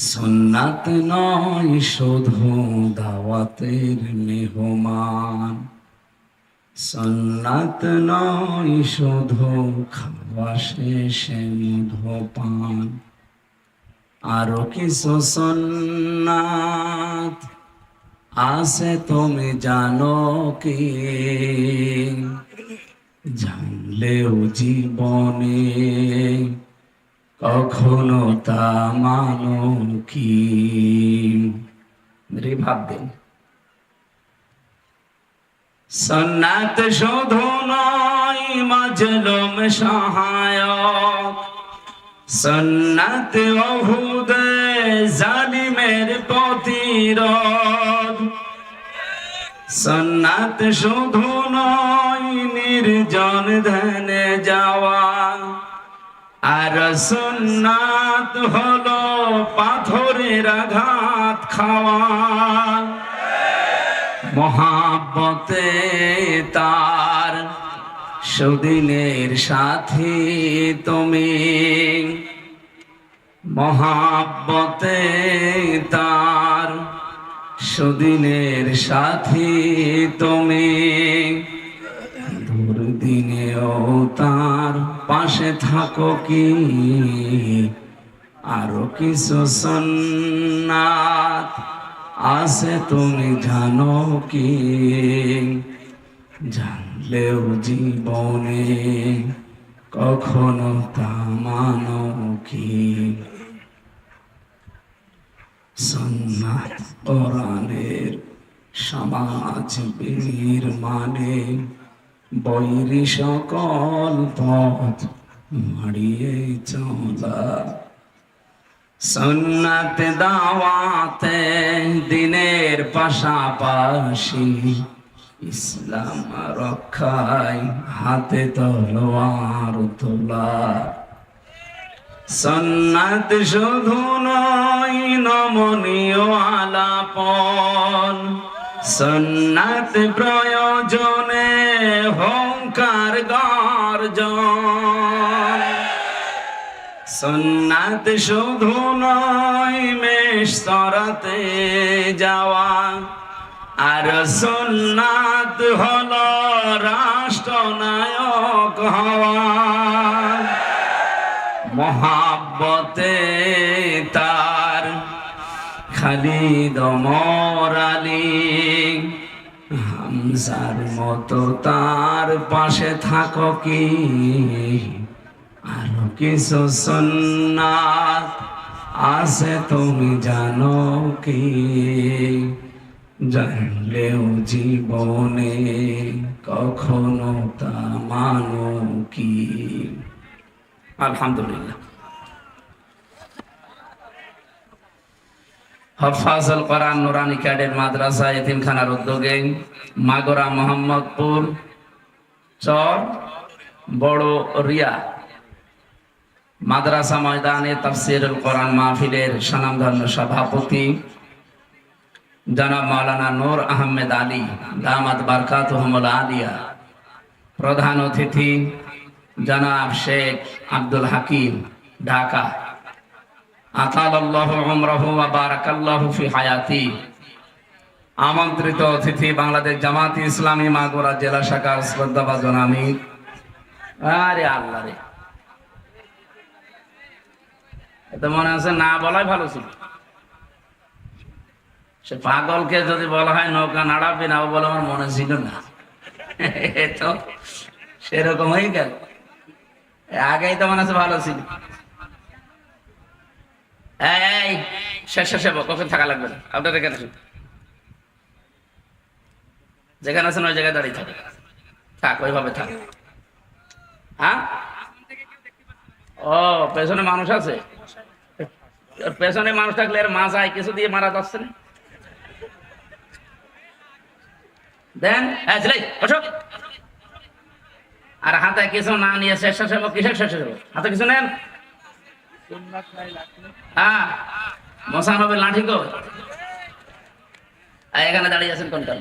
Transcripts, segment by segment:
সুন্নাত নয় শুধু দাওয়াতের মেহমান, সুন্নাত নয় শুধু খাওয়া শেষে মধুপান, আরো কিছু সুন্নাত আছে তুমি জানো কি? জানলেও জীবনে কখনো তা মানো কি? ভাব দিন। সুন্নাত শুধু নয় মাজলুম সহায়ক, সুন্নাত ওহুদে জালিমের প্রতিরোধ, সুন্নাত শুধু নয় নির্জন ধ্যানে যাওয়া, আর সুন্নাত হলো পাথরের আঘাত খাওয়া। মহাব্বতে তার সুদিনের সাথী তুমি, মহাব্বতে তার সুদিনের সাথী তুমি, দুর্দিনেও তার পাশে থাকো কি? আরো কিছু সুন্নাত আছে তুমি জানো কি? জানলেও জীবনে কখনো তা মানো কি? সুন্নাত কোরআনের সমাজ বীর মানে, বৈরী সকল পথ মাড়িয়ে চলা। সুন্নাত দাওয়াতে দিনের পাশাপাশি, ইসলাম রক্ষায় হাতে তলোয়ার তোলা। সুন্নাত শুধু নয় নমনীয় আলাপন, সুন্নাত প্রয়োজনে হুঙ্কার গর্জন। সুন্নাত শুধু নয় মেশতরাতে যাওয়া, আর সুন্নাত হলো রাষ্ট্রনায়ক হওয়া। মহাব্বতে তার খালিদ ওমর আলী, হামজার মতো তার পাশে থাকো কি? আরো কিছু সুন্নাত আছে তুমি জানো কি? জানলেও জীবনে কখনো তা মানো কি? আলহামদুলিল্লাহ। হফাজুল কোরআন নুরানি ক্যাডেট মাদ্রাসা এতিমখানার উদ্যোগে মাগরা মোহাম্মদপুর চর বড় রিয়া মাদ্রাসা ময়দানে তাফসীরুল কোরআন মাহফিলের স্বনামধন্য সভাপতি জনাব মাওলানা নূর আহমেদ আলী দামাত বারকাতুহুমুল আলিয়া, প্রধান অতিথি জনাব শেখ আব্দুল হাকিম ঢাকা, আতালাল্লাহু উমরাহু ওয়া বারাকাল্লাহু ফি হায়াতি, আমন্ত্রিত অতিথি বাংলাদেশ জামাতি ইসলামী মাগুরা জেলা শাখার শ্রদ্ধাভাজন আমির। আরে আল্লাহ রে, এত মনে আছে না বলাই ভালো ছিল। সে পাগলকে যদি বলা হয় নৌকা নাড়াবি না, ও বলে আমার মনে ছিল না। তো সেরকম হয়ে গেল। আগেই তো মনে আছে ভালো ছিল। এই শেষ কখন থাকা লাগবে না, আপনার এখানে যেখানে আছেন ওই জায়গায় দাঁড়িয়ে থাকে, থাক ওইভাবে থাক। হ্যাঁ, ও পেছনে মানুষ আছে, পেছনে মানুষ থাকলে এর মাথায় কিছু দিয়ে মারা যাচ্ছে না। দেন আর হাতে কিছু না নিয়ে স্বেচ্ছাসেবক কিসের স্বেচ্ছাসেবক? হাতে কিছু নেন। হ্যাঁ, মশানবের লাঠি কো এখানে দাঁড়িয়ে আছেন কোনটা?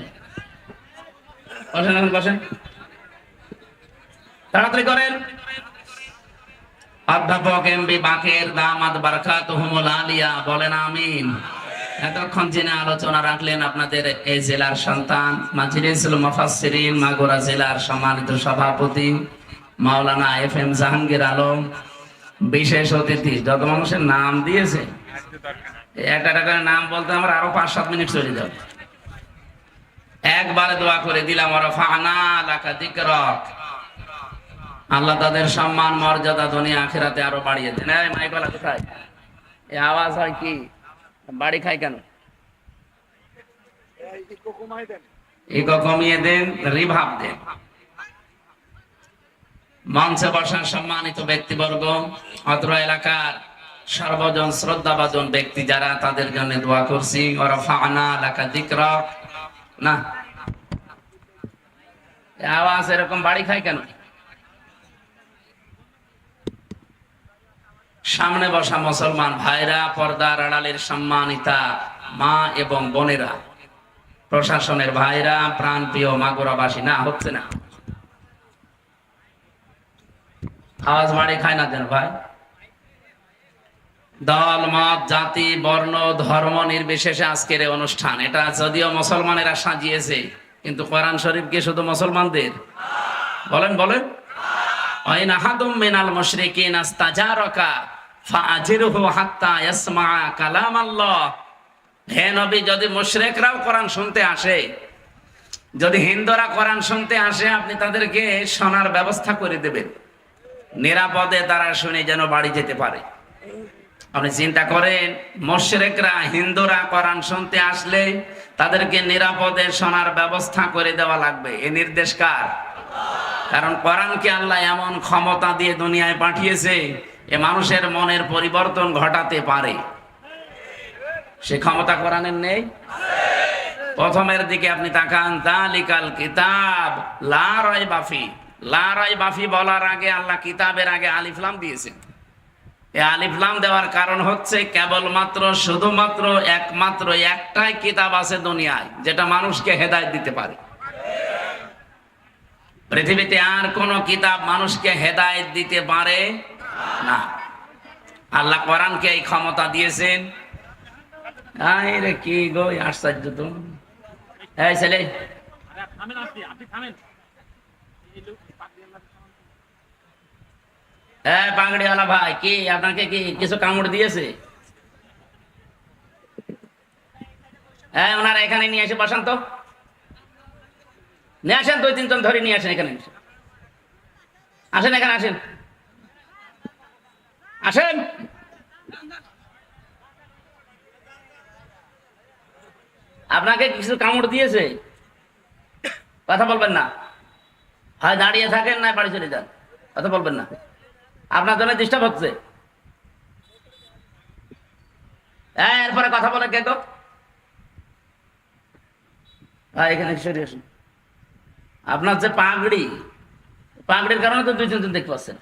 বসেন, এখন বসেন, তাড়াতাড়ি করেন। অধ্যাপক এমবি বাকের দামাত বারাকাতুহুমুল আলিয়া বলেন আমিন। এতক্ষণ যিনি আলোচনা রাখলেন আপনাদের এই জেলার সন্তান, মাজলিসুল মুফাসসিরিন মাগুরা জেলার সম্মানিত সভাপতি মাওলানা FM জাহাঙ্গীর আলম, বিশেষ অতিথি। যত মানুষের নাম দিয়েছে, একটা করে নাম বলতে আমার আরো 5-7 মিনিট চলে যাবে। একবারে দোয়া করে দিলাম, রাফা'না লাকা যিকরাক, আল্লাহ তাদের সম্মান মর্যাদা দুনিয়া আখিরাতে আরো বাড়িয়ে দেন। এই মাইকওয়ালা কোথায়? এই আওয়াজ হয় কি? বাড়ি খাই কেন? ইকো কমিয়ে দেন, রিভাব দেন। মঞ্চে বসার সম্মানিত ব্যক্তিবর্গ, অত্র এলাকার সর্বজন শ্রদ্ধাভাজন ব্যক্তি যারা, তাদের জন্য দোয়া করছি। রাফা'না লাকা যিকরাক। না, আওয়াজ এরকম বাড়ি খাই কেন? সামনে বসা মুসলমান ভাইরা, পর্দার আড়ালের সম্মানিতা মা এবং বোনেরা, প্রশাসনের ভাইরা, প্রাণপ্রিয় মাগুরাবাসী, না হচ্ছে না, আওয়াজ বাড়ি খায় না যেন ভাই। দল মত জাতি বর্ণ ধর্ম নির্বিশেষে আজকের এই অনুষ্ঠান, এটা যদিও মুসলমানেরা সাজিয়েছে, কিন্তু কোরআন শরীফ কি শুধু মুসলমানদের? বলেন বলেন। ওয়াইন আহাদুম মিনাল মুশরিকিন আস্তাজারাকা ফাআজিরহু হাত্তা ইয়াসমাআ কালামাল্লাহ। হে নবী, যদি মুশরিকরাও কোরআন শুনতে আসে, যদি হিন্দুরা কোরআন শুনতে আসে, আপনি তাদেরকে শোনার ব্যবস্থা করে দেবেন, নিরাপদে তারা শুনে যেন বাড়ি যেতে পারে। আপনি চিন্তা করেন, মুশরিকরা হিন্দুরা কোরআন শুনতে আসলে তাদেরকে নিরাপদে শোনার ব্যবস্থা করে দেওয়া লাগবে। এই নির্দেশ কার? কারণ কোরআনকে আল্লাহ এমন ক্ষমতা দিয়ে দুনিয়ায় পাঠিয়েছে, এ মানুষের মনের পরিবর্তন ঘটাতে পারে। সে ক্ষমতা কোরআনের নেই? প্রথমের দিকে আপনি তাকান, যালিকাল কিতাব লা রাইবা ফি। লা রাইবা ফি বলার আগে আল্লাহ কিতাবের আগে আলিফ লাম দিয়েছেন। এই আলিফ লাম দেওয়ার কারণ হচ্ছে, কেবলমাত্র শুধুমাত্র একমাত্র একটাই কিতাব আছে দুনিয়ায় যেটা মানুষকে হেদায়েত দিতে পারে। পৃথিবীতে আর কোন কিতাব মানুষকে হেদায়েত দিতে পারে না। আল্লাহ কোরআনকে এই ক্ষমতা দিয়েছেন। আরে কি গো, আশ্চর্য তো। এই ছেলে, পাগড়িওয়ালা ভাই, কি আপনাকে কি কিছু কামড় দিয়েছে? ওনারা এখানে নিয়ে এসে বসান তো, নিয়ে আসেন, 2-3 জন ধরে নিয়ে আসেন এখানে। আসেন এখানে, আসেন আসেন। আপনাকে কিছু কামড় দিয়েছে? কথা বলবেন না, হয় দাঁড়িয়ে থাকেন না বাড়ি চলে যান, কথা বলবেন না, আপনার জন্য ডিস্টার্ব হচ্ছে। এরপরে কথা বলে কে গো? এখানে সরে আসুন। আপনার যে পাগড়ি, পাগড়ির কারণে তো 2-3 জন দেখতে পাচ্ছেন।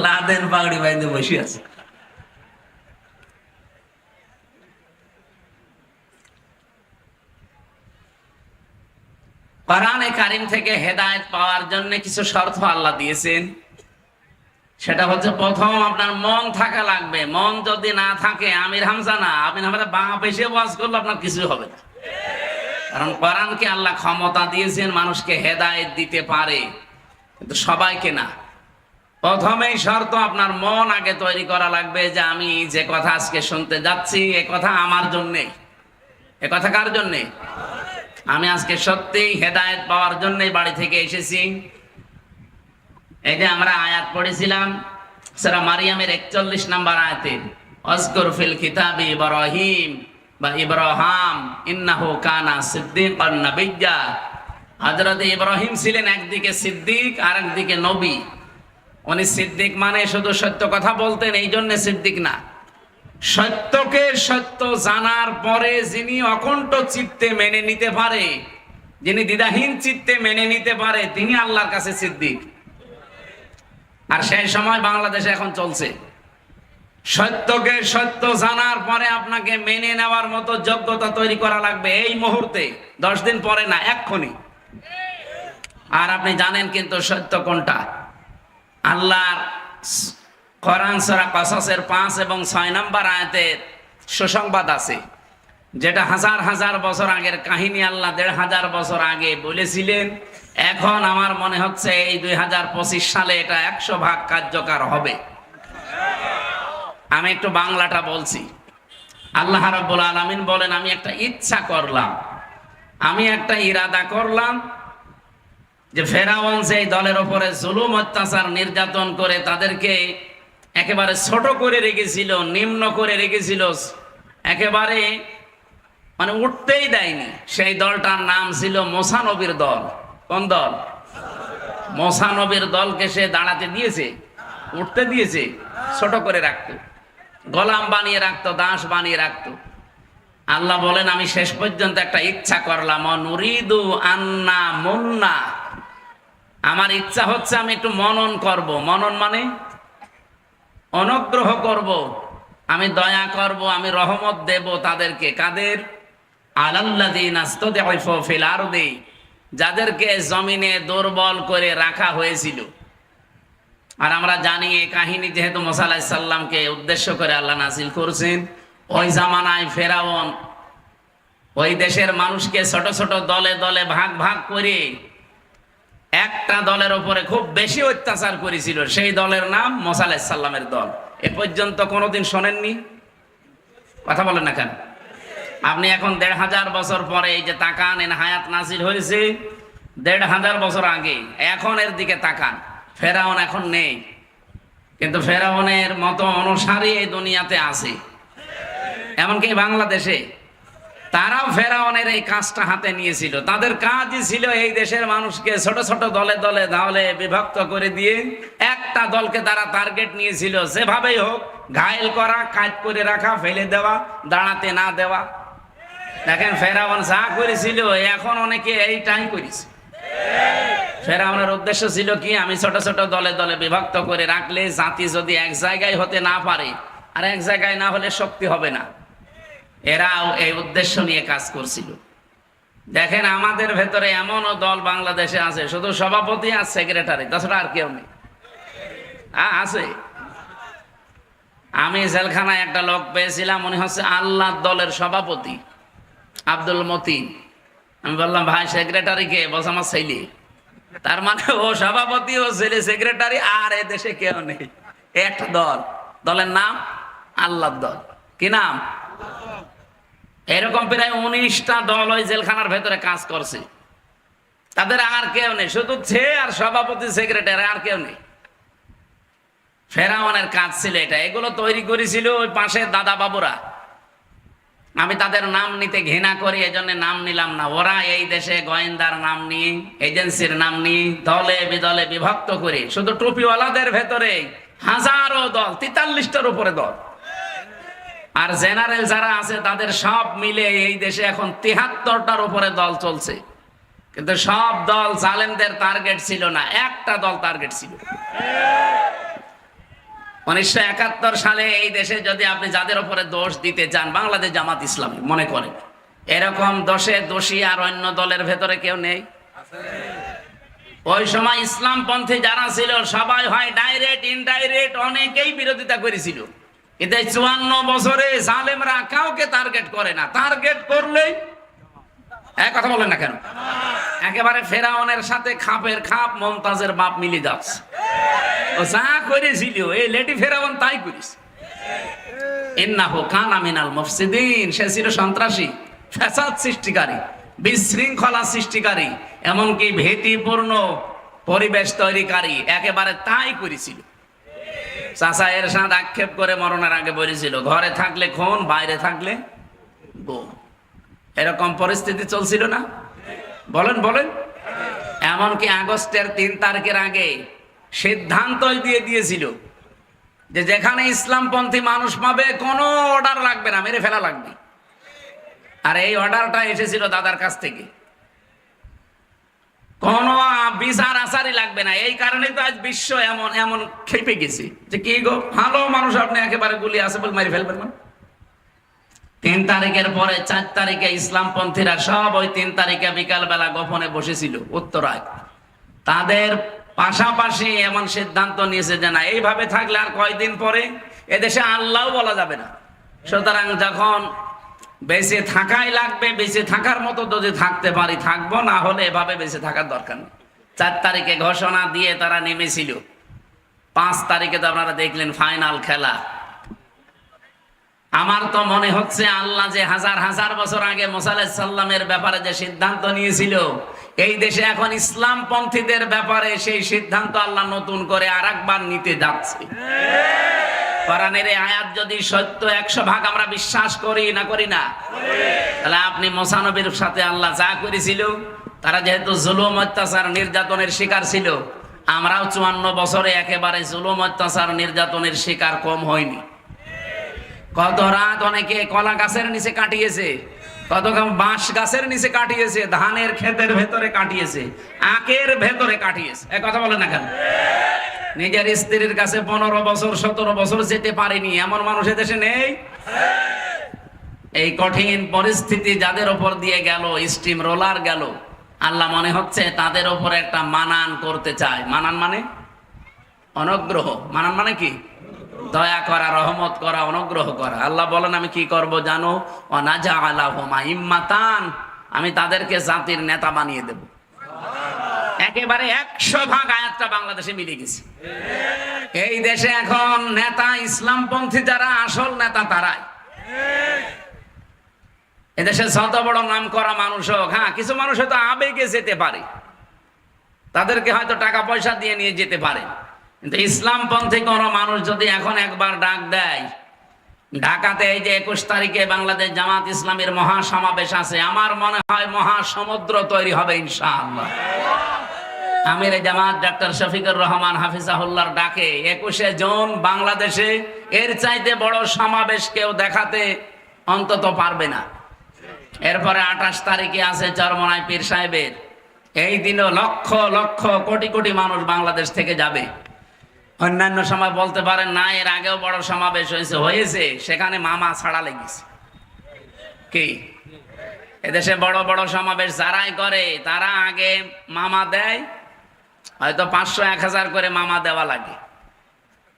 লাদেন পাগড়ি বাইন্দে বসে আছে। কোরআনে কারীম থেকে হেদায়েত পাওয়ার জন্য কিছু শর্ত আল্লাহ দিয়েছেন। সেটা হচ্ছে, প্রথম আপনার মন থাকা লাগবে। মন যদি না থাকে, আমির হামজা না, আপনি আমাদের বাঁ পেশে ওয়াজ করলে আপনার কিছু হবে না। কারণ কোরআনকে আল্লাহ ক্ষমতা দিয়েছেন মানুষকে হেদায়েত দিতে পারে, কিন্তু সবাইকে না। প্রথমেই শর্ত, আপনার মন আগে তৈরি করা লাগবে যে আমি যে কথা আজকে শুনতে যাচ্ছি, এ কথা আমার জন্যে। এ কথা কার জন্যে? আমি আজকে সত্যি হেদায়েত পাওয়ার জন্যই বাড়ি থেকে এসেছি। এই যে আমরা আয়াত পড়েছিলাম সূরা মারিয়ামের 41 নম্বর আয়াতে, আযকুর ফিল কিতাবি ইব্রাহিম বা ইব্রাহিম ইন্নাহু কানা সিদ্দীকান নাবিয়্যা। হযরত ইব্রাহিম ছিলেন একদিকে সিদ্দিক আর একদিকে নবী। উনি সিদ্দিক মানে শুধু সত্য কথা বলতেন, এই জন্য সিদ্দিক না, সত্যকে সত্য জানার পরে যিনি অকণ্ঠ চিত্তে মেনে নিতে পারে, যিনি দ্বিধাহীন চিত্তে মেনে নিতে পারে, তিনি আল্লাহর কাছে সিদ্দিক। আর সেই সময় বাংলাদেশে এখন চলছে, সত্যকে সত্য জানার পরে আপনাকে মেনে নেওয়ার মতো যোগ্যতা তৈরি করা লাগবে এই মুহূর্তে, 10 দিন পরে না, এক্ষুনি। আর আপনি জানেন কিন্তু সত্য কোনটা। আল্লাহর কোরআন সূরা কসসের 5 এবং 6 নম্বর আয়াতের সুসংবাদ আছে, যেটা হাজার হাজার বছর আগের কাহিনী আল্লাহ 1500 বছর আগে বলেছিলেন। এখন আমার মনে হচ্ছে এই 2025 সালে এটা 100% কার্যকর হবে। আমি একটু বাংলাটা বলছি। আল্লাহ রাব্বুল আলামিন বলেন, আমি একটা ইচ্ছা করলাম, আমি একটা ইরাদা করলাম যে ফেরাউন সেই দলের উপরে জুলুম অত্যাচার নির্যাতন করে তাদেরকে একেবারে ছোট করে রেখেছিল, নিম্ন করে রেখেছিল, একেবারে মানে উঠতেই দেয়নি। সেই দলটার নাম ছিল মুসা নবীর দল। কোন দল? মুসা নবীর দলকে সে দাঁড়াতে দিয়েছে, উঠতে দিয়েছে, ছোট করে রাখতো, গোলাম বানিয়ে রাখতো, দাস বানিয়ে রাখতো। আল্লাহ বলেন, আমি শেষ পর্যন্ত একটা ইচ্ছা করলাম, নুরিদু আন্না মুন্না, আমার ইচ্ছা হচ্ছে আমি একটু মনন করব। মনন মানে অনুগ্রহ করব, আমি দয়া করব, আমি রহমত দেব তাদেরকে। কাদের? আলাল্লাযীনা ইসতাদঈফু ফিল আরদি, যাদেরকে জমিনে দুর্বল করে রাখা হয়েছিল। আর আমরা জানি এই কাহিনী যেহেতু মুসা আলাইহিস সালামকে উদ্দেশ্য করে আল্লাহ নাযিল করেছেন, ওই জামানায় ফেরাউন ওই দেশের মানুষকে ছোট ছোট দলে দলে ভাগ ভাগ করে একটা দলের উপরে খুব বেশি অত্যাচার করেছিল। সেই দলের নাম মুসা আলাইহিস সালামের দল। এ পর্যন্ত কোনোদিন শোনেননি? কথা বলেন না কেন? আপনি এখন 1500 বছর পরে এই যে তাকান, এর হায়াত নাজিল হয়েছে 1500 বছর আগে, এখন এর দিকে তাকান। ফেরাউন এখন নেই, কিন্তু ফেরাউনের মতো অনুসারী এই দুনিয়াতে আছে, এমনকি বাংলাদেশে। তারাও ফেরাউনের এই কাজটা হাতে নিয়েছিল। তাদের কাজই ছিল এই দেশের মানুষকে ছোট ছোট দলে দলে দলে বিভক্ত করে দিয়ে একটা দলকে তারা টার্গেট নিয়েছিল, যেভাবেই হোক ঘায়েল করা, কাজ করে রাখা, ফেলে দেওয়া, দাঁড়াতে না দেওয়া। দেখেন ফেরাউন যা করেছিল, এখন অনেকে এইটাই করেছে। ফেরাউনের উদ্দেশ্য ছিল কি, আমি ছোট ছোট দলে দলে বিভক্ত করে রাখলে জাতি যদি এক জায়গায় হতে না পারে, আর এক জায়গায় না হলে শক্তি হবে না। এরাও এই উদ্দেশ্য নিয়ে কাজ করছিল। দেখেন আমাদের ভেতরে এমনও দল বাংলাদেশে আছে, শুধু সভাপতি আর সেক্রেটারি, তাছাড়া আর কেউ নেই। আছে। আমি জেলখানায় একটা লোক পেয়েছিলাম, উনি হচ্ছে আল্লাহর দলের সভাপতি, আব্দুল মতিন। আমি বললাম, ভাই সেক্রেটারি কে? বলছে আমার ছেলে। তার মানে ও সভাপতি, ও ছেলে সেক্রেটারি, আর এ দেশে কেউ নেই। একটা দল, দলের নাম আল্লাহর দল। কি নাম? এরকম প্রায় 19টা দল ওই জেলখানার ভেতরে কাজ করছে। তাদের আর কেউ নেই, শুধু সে আর সভাপতি সেক্রেটারি, আর কেউ নেই। ফেরাউনের কাজ ছিল এটা। এগুলো তৈরি করেছিল ওই পাশের দাদা বাবুরা। আমি তাদের নাম নিতে ঘৃণা করি, এজন্য নাম নিলাম না। ওরা এই দেশে গোয়েন্দার নাম নিয়ে, এজেন্সির নাম নিয়ে দলে বিদলে বিভক্ত করে, শুধু টুপিওয়ালাদের ভেতরে হাজারো দল, 43টার উপরে দল। আর জেনারেল যারা আছে তাদের সব মিলে এই দেশে এখন 73টার উপরে দল চলছে। কিন্তু সব দল জালেমদের টার্গেট ছিল না, একটা দল টার্গেট ছিল। 1971 সালে এই দেশে যদি আপনি যাদের উপরে দোষ দিতে চান, বাংলাদেশ জামাত ইসলামী মনে করেন, এরকম দোষে দোষী আর অন্য দলের ভেতরে কেউ নেই। ওই সময় ইসলামপন্থী যারা ছিল সবাই হয় ডাইরেক্ট ইনডাইরেক্ট অনেকেই বিরোধিতা করেছিল। কিন্তু 54 বছরে জালেমরা কাউকে টার্গেট করে না। টার্গেট করলেই কথা বলেন না কেন? একেবারে ফেরাউনের সাথে খাপের খাপ মমতাজের বাপ মিলে যাচ্ছে। ও যা করেছিল এই লেডি ফেরাউন তাই করেছে। ইন্নাহু কানা মিনাল মুফসিদিন, সে ছিল সন্ত্রাসী, ফ্যাসাদ সৃষ্টিকারী, বিশৃঙ্খলা সৃষ্টিকারী, এমনকি ভীতিপূর্ণ পরিবেশ তৈরিকারী। একেবারে তাই করেছিল। চাচা এরশাদ আক্ষেপ করে মরণের আগে বলেছিল, ঘরে থাকলে খুন, বাইরে থাকলে গুম। এরকম পরিস্থিতি চলছিল না? বলেন বলেন। এমনকি আগস্টের 3 তারিখের আগে সিদ্ধান্ত দিয়ে দিয়েছিল যে যেখানে ইসলামপন্থী মানুষ পাবে কোনো অর্ডার লাগবে না, মেরে ফেলা লাগবে। আর এই অর্ডারটা এসেছিল দাদার কাছ থেকে। কোনো বিচার আচারই লাগবে না। এই কারণেই তো আজ বিশ্ব এমন এমন খেপে গেছে যে কি গো, ভালো মানুষ আপনি একেবারে গুলি আছে বলে মারি ফেলবেন না। 3 তারিখের পরে 4 তারিখে ইসলামপন্থীরা সব ওই 3 তারিখে বিকাল বেলা গোপনে বসেছিল উত্তরায়। তাদের পাশাপাশি এমন সিদ্ধান্ত নিয়েছে যে না, এইভাবে থাকলে আর কয়দিন পরে এদেশে আল্লাহও বলা যাবে না। সুতরাং যখন বেঁচে থাকাই লাগবে, বেঁচে থাকার মতো যদি থাকতে পারি থাকবো, না হলে এভাবে বেঁচে থাকার দরকার নেই। 4 তারিখে ঘোষণা দিয়ে তারা নেমেছিল, 5 তারিখে তো আপনারা দেখলেন ফাইনাল খেলা। আমার তো মনে হচ্ছে আল্লাহ যে হাজার হাজার বছর আগে মুসা আলাইহিস সালামের ব্যাপারে যে সিদ্ধান্ত নিয়েছিল, এই দেশে এখন ইসলাম পন্থীদের ব্যাপারে সেই সিদ্ধান্ত আল্লাহ নতুন করে আরেকবার নিতে যাচ্ছে। কোরআনের এই আয়াত যদি সত্য 100 ভাগ আমরা বিশ্বাস করি না তাহলে আপনি মুসা নবীর সাথে আল্লাহ যা করেছিল, তারা যেহেতু জুলুম অত্যাচার নির্যাতনের শিকার ছিল, আমরাও 54 বছরে একেবারে জুলুম অত্যাচার নির্যাতনের শিকার কম হয়নি। কত রাত অনেকে কলা গাছের নিচে কাটিয়েছে, কত বাঁশ গাছের নিচে কাটিয়েছে, ধানের ক্ষেতের ভেতরে কাটিয়েছে, আখের ভেতরে কাটিয়েছে। এ কথা বলে না কেন? নিজের স্ত্রীর কাছে 15 বছর 17 বছর যেতে পারেনি এমন মানুষ দেশে নেই। এই কঠিন পরিস্থিতি যাদের উপর দিয়ে গেল, স্টিম রোলার গেল, আল্লাহ মনে হচ্ছে তাদের উপর একটা মানান করতে চায়। মানান মানে অনুগ্রহ। মানান মানে কি? দয়া করা, রহমত করা, অনুগ্রহ করা। আল্লাহ বলেন আমি কি করব জানো? ওয়ানাজআলাহুম আইম্মাতান, আমি তাদেরকে জাতির নেতা বানিয়ে দেব। একেবারে 100 ভাগ আয়াতটা বাংলাদেশে মিলে গেছে। এই দেশে এখন নেতা ইসলামপন্থী যারা আসল নেতা তারাই। এদেশে যত বড় নাম করা মানুষ হোক, হ্যাঁ কিছু মানুষ হয়তো আবেগে যেতে পারে, তাদেরকে হয়তো টাকা পয়সা দিয়ে নিয়ে যেতে পারে, কিন্তু ইসলামপন্থী কোন মানুষ যদি এখন একবার ডাক দেয়, ঢাকাতে এই যে 21 তারিখে বাংলাদেশ জামাত ইসলামের মহাসমাবেশ আছে, আমার মনে হয় মহাসমুদ্র তৈরি হবে ইনশাআল্লাহ। আমির জামাত ডক্টর শফিকুর রহমান হাফিজাহুল্লাহর ডাকে 21শে জুন বাংলাদেশে এর চাইতে বড় সমাবেশ কেউ দেখাতে অন্তত পারবে না। এরপরে 28 তারিখে আছে চরমনাই পীর সাহেবের, এই দিনও লক্ষ লক্ষ কোটি কোটি মানুষ বাংলাদেশ থেকে যাবে। অন্যান্য সময় বলতে পারেন না, এর আগেও বড় সমাবেশ হয়েছে, সেখানে মামা ছাড়া লেগেছে। কি এদেশে বড় বড় সমাবেশ যারাই করে তারা আগে মামা দেয়, হয়তো 500-1000 করে মামা দেওয়া লাগে।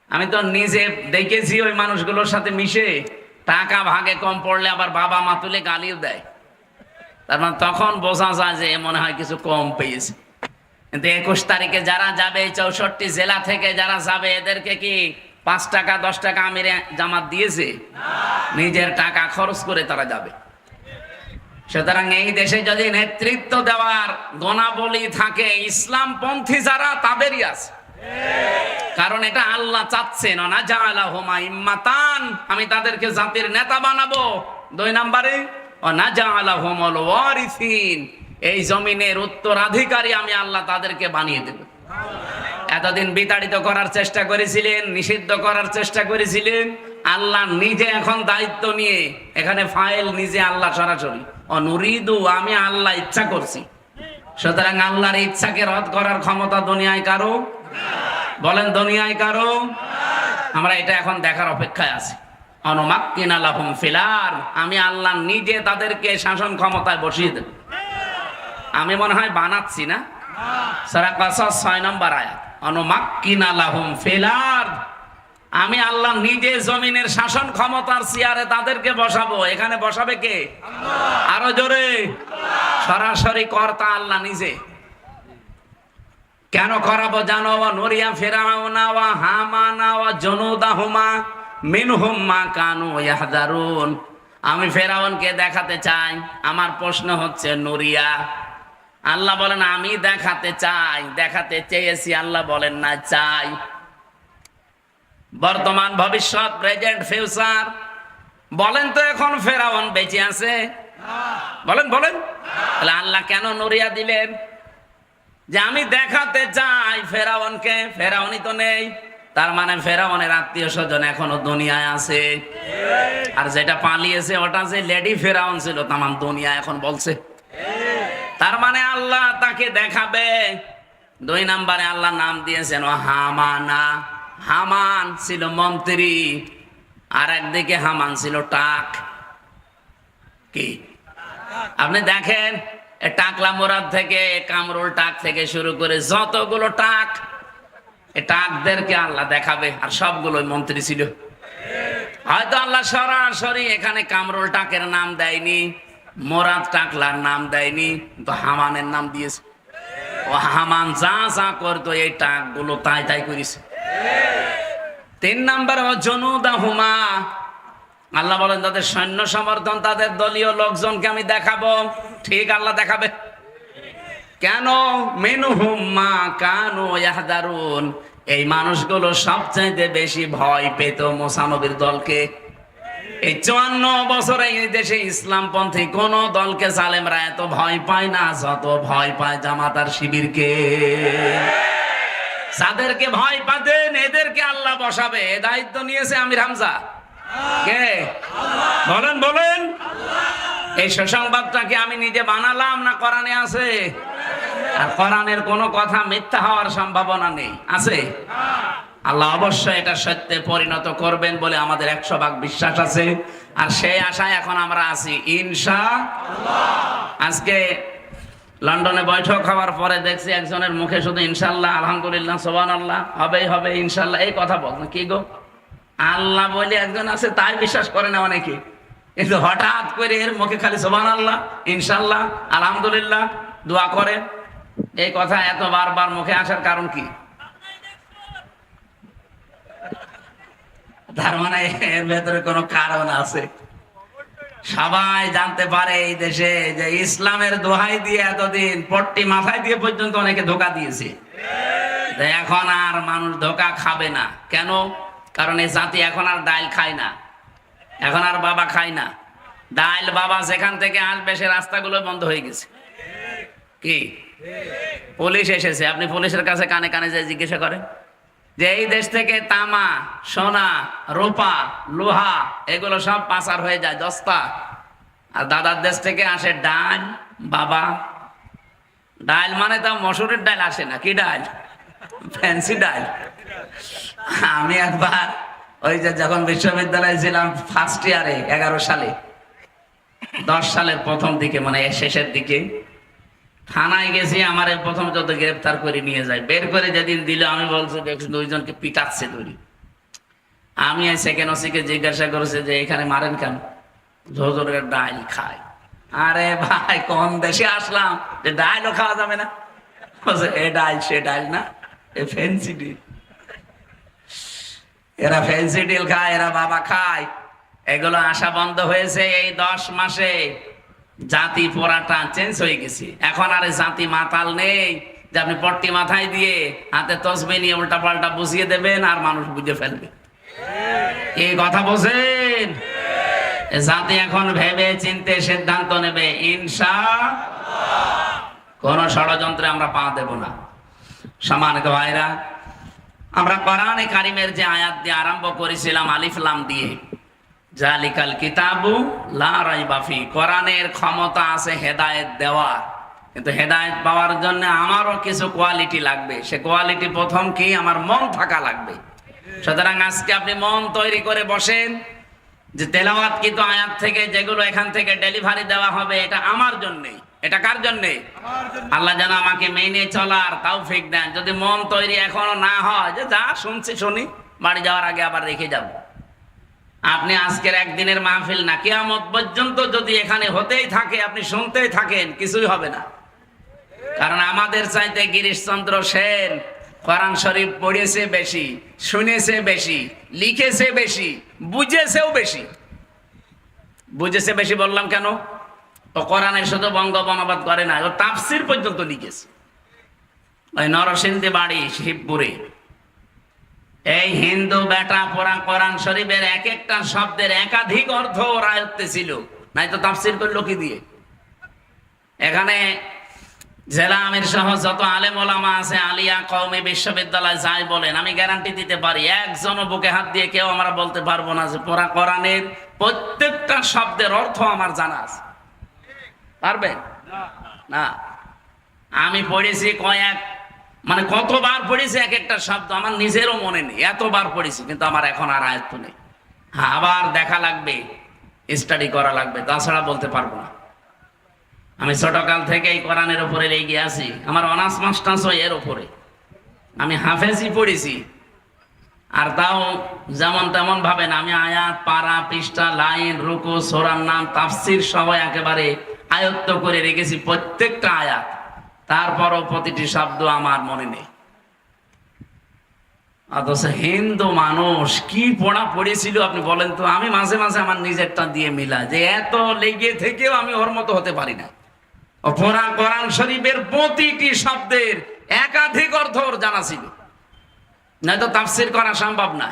আমি তো নিজে দেখেছি ওই মানুষগুলোর সাথে মিশে, টাকা ভাগে কম পড়লে আবার বাবা মা তুলে গালিও দেয়। তার মানে তখন বোঝা যায় যে মনে হয় কিছু কম পেয়েছে। কিন্তু 21 তারিখে যারা যাবে, 64 জেলা থেকে যারা যাবে, এদেরকে কি 5 টাকা 10 টাকা আমির জামাত দিয়েছে? নিজের টাকা খরচ করে তারা যাবে। সুতরাং এই দেশে যদি নেতৃত্ব দেওয়ার গুণাবলী থাকে, ইসলামপন্থী যারা তাদেরই আছে। কারণ এটা আল্লাহ চাচ্ছেন, ওয়ানাজআলাহুম আইম্মাতান, আমি তাদেরকে জাতির নেতা বানাবো। 2 নম্বরে ওয়ানাজআলাহুমুল ওয়ারিসিন, এই জমিনের উত্তরাধিকারী আমি আল্লাহ তাদেরকে বানিয়ে দেব। এতদিন বিতাড়িত করার চেষ্টা করেছিলেন, নিষিদ্ধ করার চেষ্টা করেছিলেন, আল্লাহ নিজে এখন দায়িত্ব নিয়ে এখানে ফাইল নিজে আল্লাহ সরাসরি অনুরিদু, আমি আল্লাহ ইচ্ছা করছি। সুতরাং আল্লাহর ইচ্ছাকে রদ করার ক্ষমতা দুনিয়ায় কারো? বলেন দুনিয়ায় কারো? আমরা এটা এখন দেখার অপেক্ষায় আছি। অনুমাক্কিনা লাহুম ফিল আরদ, আমি আল্লাহ নিজে তাদেরকে শাসন ক্ষমতায় বসিয়ে দেব। আমি মনে হয় বানাচ্ছি না? সূরা কাসাস 6 নম্বর আয়াত, অনুমাক্কিনা লাহুম ফিল আরদ, আমি আল্লাহ নিজে জমিনের শাসন ক্ষমতার চেয়ারে তাদেরকে বসাবো। এখানে বসাবে কে? আরো জোরে, সরাসরি কর্তা আল্লাহ নিজে। কেন করাবো জানো? নুরিয়া ফিরাউনা ওয়া হামানা ওয়া জুনুদাহুমা মিনহুম মা কানু ইয়াহযারুন, আমি ফেরাউনকে দেখাতে চাই। আমার প্রশ্ন হচ্ছে নুরিয়া, আল্লাহ বলেন আমি দেখাতে চাই, দেখাতে চেয়েছি, আল্লাহ বলেন না চাই। বর্তমান, ভবিষ্যৎ, প্রেজেন্ট, ফিউচার, বলেন তো এখন ফেরাউন বেঁচে আছে? বলেন বলেন। তাহলে আল্লাহ কেন নুরিয়া দিলেন? যে আমি দেখাতে চাই ফেরাউনকে। ফেরাউনই তো নেই, তার মানে ফেরাউনের আত্মীয় স্বজন এখনো দুনিয়ায় আছে। আর যেটা পালিয়েছে ওটা যে লেডি ফেরাউন ছিল, তামাম দুনিয়া এখন বলছে। তার মানে আল্লাহ তাকে দেখাবে। 2 নম্বরে আল্লাহ নাম দিয়েছেন হামানা। হামান ছিল মন্ত্রী, আর একদিকে হামান ছিল টাক। কি আপনি দেখেন টাকলা মোরাদ থেকে কামরুল টাক থেকে শুরু করে যতগুলো টাক, টাকদেরকে আল্লাহ দেখাবে, আর সবগুলো মন্ত্রী ছিল। হয়তো আল্লাহ সরাসরি এখানে কামরুল টাকের নাম দেয়নি, মোরাদ টাকলার নাম দেয়নি, তো হামানের নাম দিয়েছে। ও হামান যা যা করতো এই টাকগুলো তাই তাই করেছে। 3 নাম্বার জনুদাহুমা, আল্লাহ বলেন তাদের সৈন্য সমর্থন, তাদের দলীয় লোকজনকে আমি দেখাবো। ঠিক আল্লাহ দেখাবে। কেন? মিনহুম মা কানু ইয়াহদারুন, এই মানুষগুলো সবচাইতে বেশি ভয় পেত মুসা নবীর দলকে। এই 54 বছরে এই দেশে ইসলামপন্থী কোন দলকে জালেমরা এত ভয় পায় না যত ভয় পায় জামাত আর শিবিরকে। যাদেরকে ভয় পাতেন এদেরকে আল্লাহ বসাবে, এ দায়িত্ব নিয়েছে আমির হামজা। কে? বলেন বলেন। এই সুসংবাদটা কি আমি নিজে বানালাম না কোরআনে আছে? আর কোরআনের কোনো কথা মিথ্যা হওয়ার সম্ভাবনা নেই, আছে? আল্লাহ অবশ্যই এটা সত্যে পরিণত করবেন বলে আমাদের 100% বিশ্বাস আছে। আর সেই আশায় এখন আমরা আছি ইনশাআল্লাহ। আজকে লন্ডনে বৈঠক হওয়ার পরে দেখছি একজনের মুখে শুধু ইনশাআল্লাহ, আলহামদুলিল্লাহ, সুবহানাল্লাহ, হবেই হবে ইনশাআল্লাহ এই কথা বলছেন। কি গো, আল্লাহ বলে একজন আছে তাই বিশ্বাস করে না অনেকে, কিন্তু হঠাৎ করে এর মুখে খালি সুবহানাল্লাহ, ইনশাআল্লাহ, আলহামদুলিল্লাহ দোয়া করে। এই কথা এত বারবার মুখে আসার কারণ কি? তার মানে এর ভেতরে কোনো কারণ আছে। সবাই জানতে পারে এই দেশে যে ইসলামের দোহাই দিয়ে এতদিন পট্টি মাথায় দিয়ে পর্যন্ত অনেকে ধোকা দিয়েছে। এখন আর মানুষ ধোকা খাবে না। কেন? কারণ এই জাতি এখন আর ডাল খায় না, এখন আর বাবা খায় না। ডাল বাবা যেখান থেকে আসবে সে রাস্তাগুলো বন্ধ হয়ে গেছে। কি? পুলিশ এসেছে, আপনি পুলিশের কাছে কানে কানে যে জিজ্ঞাসা করেন যে এই দেশ থেকে তামা, সোনা, রূপা, লোহা এগুলো সব পাচার হয়ে যায় দস্তা, আর দাদার দেশ থেকে আসে ডাল বাবা। ডাল মানে তো মসুরের ডাল আসে না, কি ডাল? ফ্যান্সি ডাল। আমি একবার ওই যে যখন বিশ্ববিদ্যালয়ে ছিলাম ফার্স্ট ইয়ারে 11 সালে, 10 সালের প্রথম দিকে মানে শেষের দিকে থানায় গেছি। আমার প্রথম যত গ্রেফতার করে নিয়ে যায়, বের করে যেদিন দিল আমি বলছি দেখছি 2 জনকে পিটাচ্ছে ধরি। আমি সেকেন্ড ওসিকে জিজ্ঞাসা করেছে যে এখানে মারেন কেন? ঝোঝরের ডাল খায়। আরে ভাই কোন দেশে আসলাম যে ডালও খাওয়া যাবে না? বলছে এ ডাল সে ডাল না, এ ফ্যান্সি ডিল। এরা ফ্যান্সি ডিল খায়, এরা বাবা খায়। এগুলো আসা বন্ধ হয়েছে এই 10 মাসে। জাতি পোড়াটা চেঞ্জ হয়ে গেছে। এখন আর জাতি মাতাল নেই যে আপনি পট্টি মাথায় দিয়ে হাতে তসবিহ নিয়ে উল্টা পাল্টা বুঝিয়ে দেবেন আর মানুষ বুঝে ফেলবে। এই কথা বোঝেন? জাতি এখন ভেবে চিন্তে সিদ্ধান্ত নেবে ইনশাআল্লাহ। কোন ষড়যন্ত্রে আমরা পা দেব না। সম্মানিত ভাইরা, আমরা কোরআনে কারিমের যে আয়াত দিয়ে আরম্ভ করেছিলাম আলিফ লাম দিয়ে, জালিকাল কিতাবু লা রাইবা ফি, কোরআনের ক্ষমতা আছে হেদায়েত দেওয়া, কিন্তু হেদায়েত পাওয়ার জন্য আমারও কিছু কোয়ালিটি লাগবে। সে কোয়ালিটি প্রথম কি? আমার মন থাকা লাগবে। সুতরাং আজকে আপনি মন তৈরি করে বসেন যে তেলাওয়াত কিন্তু আয়াত থেকে যেগুলো এখান থেকে ডেলিভারি দেওয়া হবে এটা আমার জন্যে। এটা কার জন্যে? আল্লাহ যেন আমাকে মেনে চলার তৌফিক দেন। যদি মন তৈরি এখনো না হয় যে যা শুনছি শুনি, বাড়ি যাওয়ার আগে আবার রেখে যাব, আপনি আজকের একদিনের মাহফিল না, কিয়ামত পর্যন্ত যদি এখানে হতেই থাকে আপনি শুনতেই থাকেন, কিছুই হবে না। কারণ আমাদের চাইতে গিরিশচন্দ্র সেন কোরআন শরীফ পড়েছে বেশি, শুনেছে বেশি, লিখেছে বেশি, বুঝেছেও বেশি। বুঝেছে বেশি বললাম কেন? ও কোরআনের শুধু বঙ্গবনবাদ করে না, ও তাফসির পর্যন্ত লিখেছে। ওই নরসিংদী বাড়ি শিবপুরে এই হিন্দু বেটা পড়া কোরআন শরীফের এক একটা শব্দের একাধিক অর্থ ওর আয়ত্তে ছিল, নাই তো তাফসির করলো কি দিয়ে? এখানে জেলা আমির সহ যত আলেম ওলামা আছে আলিয়া কওমি বিশ্ববিদ্যালয় যাই বলেন, আমি গ্যারান্টি দিতে পারি একজনও বুকে হাত দিয়ে কেউ আমরা বলতে পারবো না যে পড়া কোরআনের প্রত্যেকটা শব্দের অর্থ আমার জানা আছে। পারবেন না? আমি পড়েছি মানে কতবার পড়েছি এক একটা শব্দ আমার নিজেরও মনে নেই, এতবার পড়েছি, কিন্তু আমার এখন আর আয়ত্ত নেই। হ্যাঁ, আবার দেখা লাগবে, স্টাডি করা লাগবে, তাছাড়া বলতে পারবো না। আমি ছোটকাল থেকে এই কোরআনের উপরে লেগে আছি, আমার অনার্স মাস্টার্স এর উপরে, আমি হাফেজই পড়েছি। আর তাও যেমন তেমন ভাবে না, আমি আয়াত, পারা, পৃষ্ঠা, লাইন, রুকু, সূরার নাম, তাফসীর সহ একেবারে আয়ত্ত করে রেখেছি প্রত্যেকটা আয়াত। তারপরও প্রতিটি শব্দ আমার মনে নেই। অথচ হিন্দু মানুষ কি পড়া পড়েছিল আপনি বলেন তো? আমি মাঝে মাঝে আমার নিজেরটা দিয়ে মিলাই যে এত লেগে থেকেও আমি ওর মতো হতে পারি না। ও পড়া কোরআন শরীফের প্রতিটি শব্দের একাধিক অর্থ ওর জানা ছিল, নয়তো তাফসীর করা সম্ভব না।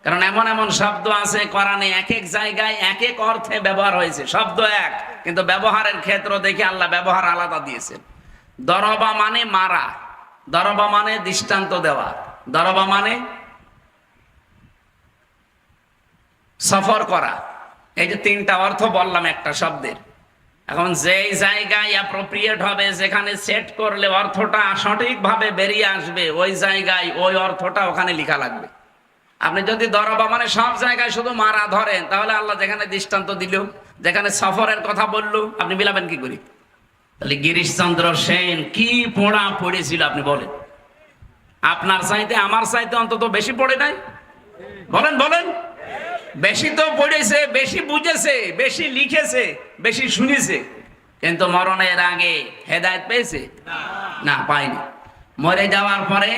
কারণ এমন এমন শব্দ আছে কোরআনে এক এক জায়গায় এক এক অর্থে ব্যবহার হয়েছে, শব্দ এক কিন্তু ব্যবহারের ক্ষেত্র দেখে আল্লাহ ব্যবহার আলাদা দিয়েছেন। দরবা মানে মারা, দরবা মানে দৃষ্টান্ত দেওয়া, দরবা মানে সফর করা। এই যে তিনটা অর্থ বললাম একটা শব্দের। এখন যেই জায়গায় অ্যাপ্রোপ্রিয়েট হবে, যেখানে সেট করলে অর্থটা সঠিকভাবে বেরিয়ে আসবে, ওই জায়গায় ওই অর্থটা ওখানে লেখা লাগবে। আপনি যদি দরবা মানে সব জায়গায় শুধু মারা ধরেন, তাহলে আল্লাহ যেখানে দৃষ্টান্ত দিল, যেখানে সফরের কথা বললো, আপনি মিলাবেন কি করি? তাহলে গিরিশচন্দ্র সেন কি পড়া পড়েছিল আপনি বলেন? আপনার চাইতে আমার চাইতে অন্তত বেশি পড়ে নাই? বলেন বলেন। বেশি তো পড়েছে, বেশি বুঝেছে, বেশি লিখেছে, বেশি শুনেছে, কিন্তু মরণের আগে হেদায়েত পেয়েছে? না, পায়নি। মরে যাওয়ার পরে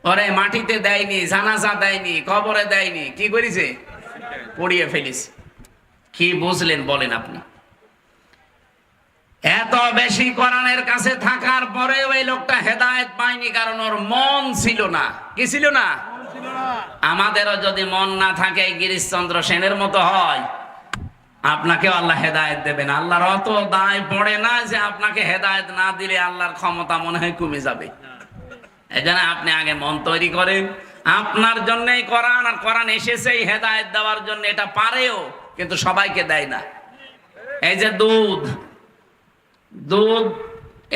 ওরে মাটিতে দেয়নি, জানাজা দেয়নি, কবরে দেয়নি, কি করেছে? পড়িয়ে ফেলেছে। কি বুঝলেন বলেন আপনি? এত বেশি কোরআনের কাছে থাকার পরে ওই লোকটা হেদায়েত পায়নি, কারণ ওর মন ছিল না। কি ছিল না? আমাদেরও যদি মন না থাকে গিরিশচন্দ্র সেনের মতো হয়, আপনাকেও আল্লাহ হেদায়েত দেবেন। আল্লাহর অত দায় পড়ে না যে আপনাকে হেদায়েত না দিলে আল্লাহর ক্ষমতা মনে হয় কমে যাবে। এই জন্য আপনি আগে মন তৈরি করেন। আপনার জন্যই কোরআন, আর কোরআন এসেছেই হেদায়েত দেওয়ার জন্য। এটা পারেও, কিন্তু সবাইকে দেয় না। এই যে দুধ, দুধ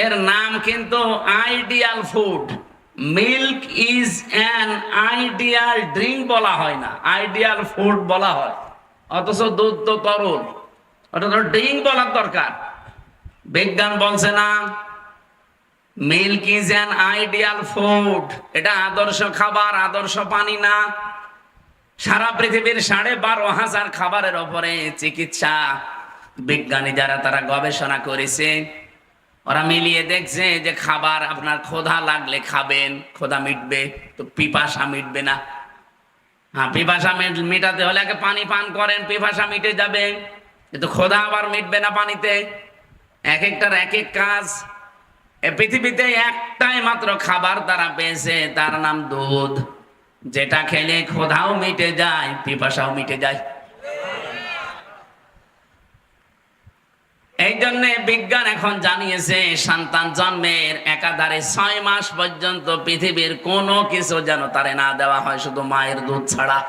এর নাম কিন্তু ideal food. Milk is an ideal drink বলা হয় না, আইডিয়াল ফুড বলা হয়। অথচ দুধ তো তরল, ওটা তো ড্রিঙ্ক বলার দরকার। বিজ্ঞান বলছে না milk is an ideal food, এটা আদর্শ খাবার, আদর্শ পানি না। সারা পৃথিবীর 12,500 খাবারের ওপরে চিকিৎসা বিজ্ঞানী যারা তারা গবেষণা করেছে, ওরা মিলিয়ে দেখছে যে খাবার আপনার ক্ষুধা লাগলে খাবেন, ক্ষুধা মিটবে, তো পিপাসা মিটবে না। হ্যাঁ, পিপাসা মিটাতে হলে আগে পানি পান করেন, পিপাসা মিটে যাবে, কিন্তু ক্ষুধা আবার মিটবে না পানিতে। এক একটার এক এক কাজ। এই পৃথিবীতে একটাই মাত্র খাবার তারা পেয়েছে, তার নাম দুধ, যেটা খেলে ক্ষুধাও মিটে যায়, পিপাসাও মিটে যায়। এই জন্য বিজ্ঞান এখন জানিয়েছে সন্তান জন্মের একাধারে 6 মাস পর্যন্ত পৃথিবীর কোনো কিছু যেন তারে না দেওয়া হয়, শুধু মায়ের দুধ ছাড়া।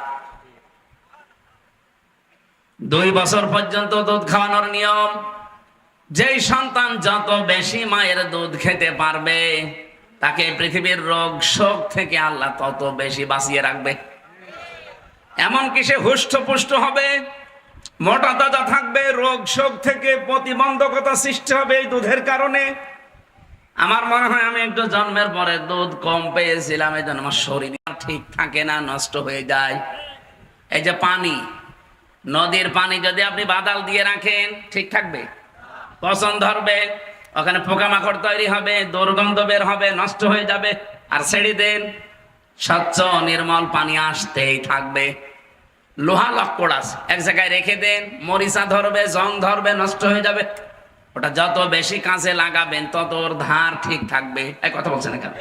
2 বছর পর্যন্ত দুধ খাওয়ানোর নিয়ম। যেই সন্তান যত বেশি মায়ের দুধ খেতে পারবে, তাকে পৃথিবীর রোগ শোক থেকে আল্লাহ তত বেশি বাঁচিয়ে রাখবে। এমনকি সে হুষ্টপুষ্ট হবে, মোটা তাজা থাকবে, রোগ শোক থেকে প্রতিবন্ধকতা সৃষ্টি হবে এই দুধের কারণে। আমার মনে হয় আমি একটু জন্মের পরে দুধ কম পেয়েছিলাম, এই জন্য আমার শরীর ঠিক থাকে না, নষ্ট হয়ে যায়। এই যে পানি, নদীর পানি যদি আপনি বাদাল দিয়ে রাখেন ঠিক থাকবে? পচন ধরবে, ওখানে পোকামাকড় তৈরি হবে, দুর্গন্ধ বের হবে, নষ্ট হয়ে যাবে। আর ছেড়ে দেন, স্বচ্ছ নির্মল পানি আসতেই থাকবে। লোহা লক্কড় আছে, এক জায়গায় রেখে দেন, মরিচা ধরবে, জং ধরবে, নষ্ট হয়ে যাবে। ওটা যত বেশি কাজে লাগাবেন তত ওর ধার ঠিক থাকবে। এই কথা বলছেন কেন?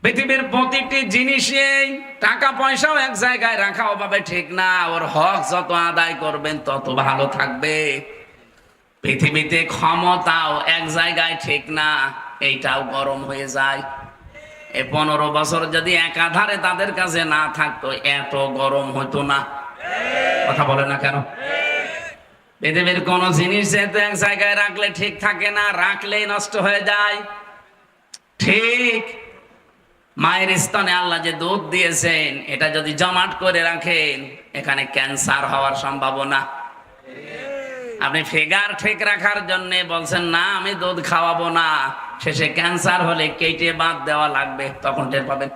পৃথিবীর প্রতিটি জিনিসেই, টাকা পয়সাও এক জায়গায় রাখা ওভাবে ঠিক না। ওর হক যত আদায় করবেন তত ভালো থাকবে। পৃথিবীতে ক্ষমতাও এক জায়গায় ঠিক না, এইটাও গরম হয়ে যায়। এই 15 বছর যদি একাধারে তাদের কাছে না থাকতো, এত গরম হতো না। কথা বলে না কেন? পৃথিবীর কোন জিনিস যেহেতু এক জায়গায় রাখলে ঠিক থাকে না, রাখলেই নষ্ট হয়ে যায়। ঠিক মায়ের স্তনে আল্লাহ যে দুধ দিয়েছেন, এটা যদি জমাট করে রাখেন, এখানে ক্যান্সার হওয়ার সম্ভাবনা। আপনি ফিগার ঠিক রাখার জন্য বলছেন না আমি দুধ খাওয়াবো না, শেষে ক্যান্সার হলে কেটে বাদ দেওয়া লাগবে, তখন টের পাবেন।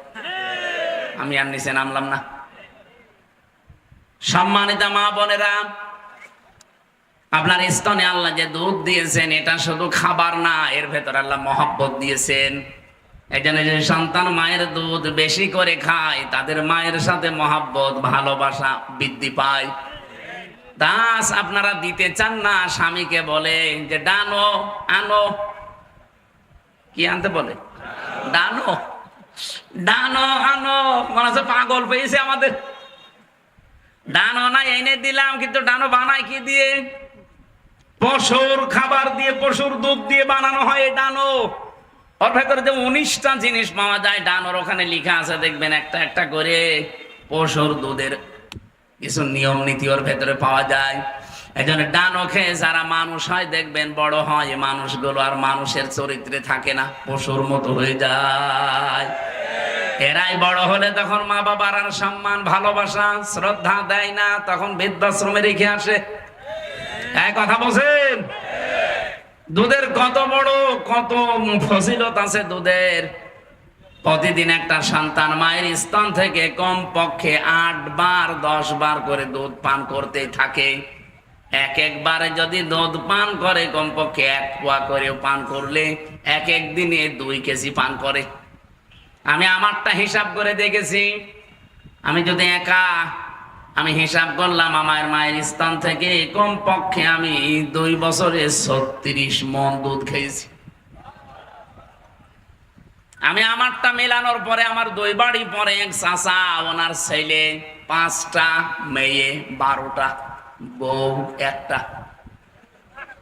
আমি আর নিচে নামলাম না। সম্মানিত মা বোনেরা, আপনার স্তনে আল্লাহ যে দুধ দিয়েছেন এটা শুধু খাবার না, এর ভেতর আল্লাহ মহব্বত দিয়েছেন। এই জন্য যে সন্তান মায়ের দুধ বেশি করে খায় তাদের মায়ের সাথে মহব্বত ভালোবাসা বৃদ্ধি পায়। দাস আপনারা দিতে চান না, স্বামীকে বলে যে ডানো আনো, কি আনতে বলে? ডানো ডানো আনো। মনে হচ্ছে পাগল পেয়েছে আমাদের। ডানো না এনে দিলাম, কিন্তু ডানো বানায় কি দিয়ে? পশুর খাবার দিয়ে, পশুর দুধ দিয়ে বানানো হয় ডানো। ওর ভেতরে যে 19টা জিনিস পাওয়া যায়, ডানোর ওখানে লেখা আছে, দেখবেন একটা একটা করে পশুর দুধের কিছু নিয়ম নীতি ওর ভেতরে পাওয়া যায়। এই জন্য ডানো খেয়ে যারা মানুষ হয় দেখবেন বড় হয়, মানুষগুলো আর মানুষের চরিত্রে থাকে না, পশুর মতো হয়ে যায়। এরাই বড় হলে তখন মা বাবার আর সম্মান ভালোবাসা শ্রদ্ধা দেয় না, তখন বৃদ্ধাশ্রমে রেখে আসে। এক কথা বলছেন? দুধের কত বড় কত ফজিলত আছে দুধের। প্রতিদিন একটা সন্তান মায়ের স্তন থেকে কম পক্ষে 8 বার 10 বার করে দুধ পান করতেই থাকে। এক একবারে যদি দুধ পান করে কমপক্ষে 1 পোয়া করে পান করলে এক এক দিনে 2 কেজি পান করে। আমি আমারটা হিসাব করে দেখেছি। আমি যদি একা, আমি হিসাব করলাম আমার মায়ের স্তন থেকে কমপক্ষে আমি 2 বছরে 36 মণ দুধ খেয়েছি। আমি আমারটা মেলানোর পরে আমার 2 বাড়ি পরে এক চাচা, ওনার ছেলে 5টা, মেয়ে 12টা, বউ 1টা।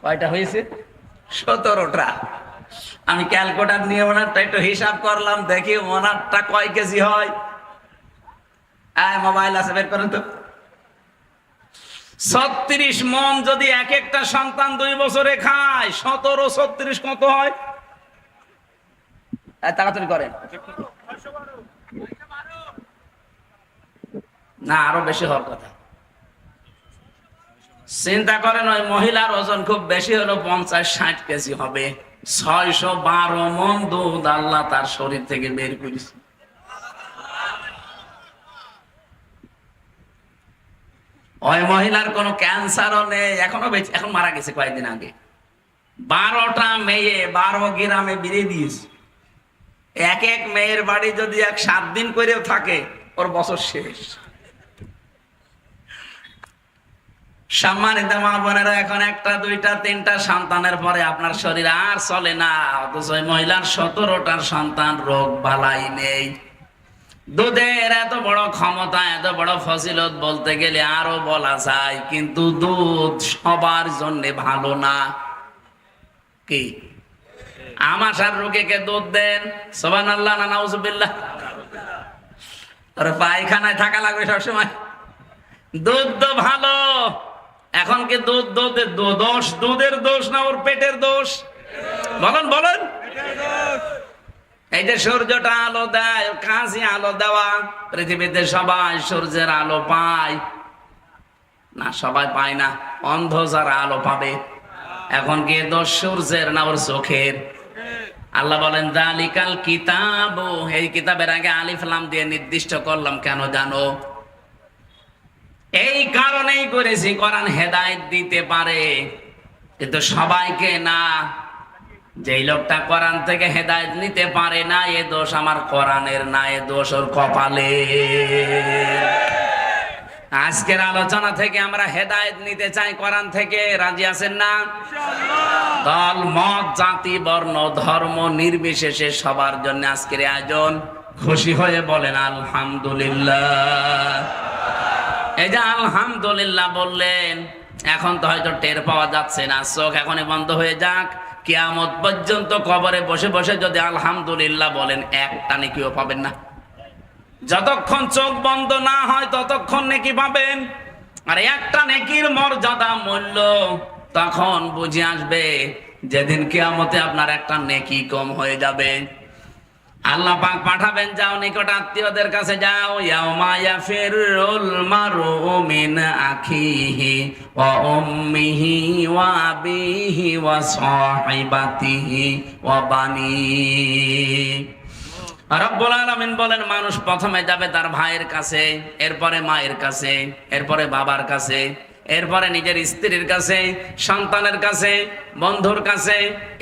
কয়টা হয়েছে? 17টা। আমি ক্যালকুলেটর নিয়ে ওনারটা একটু হিসাব করলাম, দেখি ওনারটা কয় কেজি হয়। মোবাইল আছে, বের করেন তো। 36 মণ যদি এক একটা সন্তান 2 বছরে খায়, 17 36 কত হয়? তাড়াতাড়ি করেন না, আরো বেশি হওয়ার কথা। চিন্তা করেন, ওই মহিলার ওজন খুব বেশি হলো 50-60 কেজি হবে। 612 মণ দুধ আল্লাহ তার শরীর থেকে বের করেছে। ওই মহিলার কোনো ক্যান্সারও নেই, এখনো বেঁচে, এখন মারা গেছে কয়েকদিন আগে। 12টা মেয়ে 12 গ্রামে বিয়ে দিয়েছে। এক এক মেয়ের বাড়ি যদি 7 দিন করেও থাকে, ওর বছর শেষ। সম্মানিত মা বোনেরা, এখন 1টা 2টা 3টা সন্তানের পরে আপনার শরীর আর চলে না, অথচ ওই মহিলার 17টা সন্তান, রোগ বালাই নেই। দুধের এত বড় ক্ষমতা, এত বড় ফজিলত বলতে গেলে আরো বলা যায়, কিন্তু দুধ সবার জন্য ভালো না। কি আমাশার রোগীকে দুধ দেন, সুবহানাল্লাহ না নাউজুবিল্লাহ? আরে পায়খানায় থাকা লাগবে সবসময়। দুধ তো ভালো। এখন কি দুধ দোষ, দুধের দোষ না ওর পেটের দোষ? বলেন বলেন। এই যে সূর্যটা আলো দেয়, কাজে আলো দেওয়া। পৃথিবীতে সবাই সূর্যের আলো পায় না? সবাই পায় না। অন্ধ যারা আলো পাবে। এখন কি দোষ সূর্যের না ওর চোখের? আল্লাহ বলেন যালিকাল কিতাব, এই কিতাবের আগে আলিফ লাম দিয়ে নির্দিষ্ট করলাম কেন জানো? এই কারণেই করেছি, কোরআন হেদায়েত দিতে পারে কিন্তু সবাইকে না। যেই লোকটা কোরআন থেকে হেদায়েত নিতে পারে না, এ দোষ আমার কোরআনের না, এ দোষ ওর কপালের। আজকের আলোচনা থেকে আমরা হেদায়েত নিতে চাই কোরআন থেকে, রাজি আছেন না? দল মত জাতি বর্ণ ধর্ম নির্বিশেষে সবার জন্য আজকের আয়োজন। খুশি হয়ে বলেন আলহামদুলিল্লাহ। এই যে আলহামদুলিল্লাহ বললেন, এখন তো হয়তো টের পাওয়া যাচ্ছে না, চোখ এখনই বন্ধ হয়ে যাক। কিয়ামত পর্যন্ত কবরে বসে বসে যদি আলহামদুলিল্লাহ বলেন, একটা নেকিও পাবেন না। যতক্ষণ চোখ বন্ধ না হয় ততক্ষণ নেকি পাবেন। আর একটা নেকির মর্যাদা মূল্য তখন বুঝে আসবে যেদিন কিয়ামতে আপনার একটা নেকি কম হয়ে যাবে। আল্লাহ পাক পাঠাবেন, যাও নিকট আত্মীয়দের কাছে যাও। ইয়াউমা ইয়াফিরুল মারউ মিন আখিহি ওয়া উম্মিহি ওয়া আবিহি ওয়া সাহিবাতিহি ওয়া বানিহি। রব্বুল আলামিন বলেন, মানুষ প্রথমে যাবে তার ভাইয়ের কাছে, এরপরে মায়ের কাছে, এরপরে বাবার কাছে, এরপরে নিজের স্ত্রীর কাছে, সন্তানের কাছে, বন্ধুর কাছে,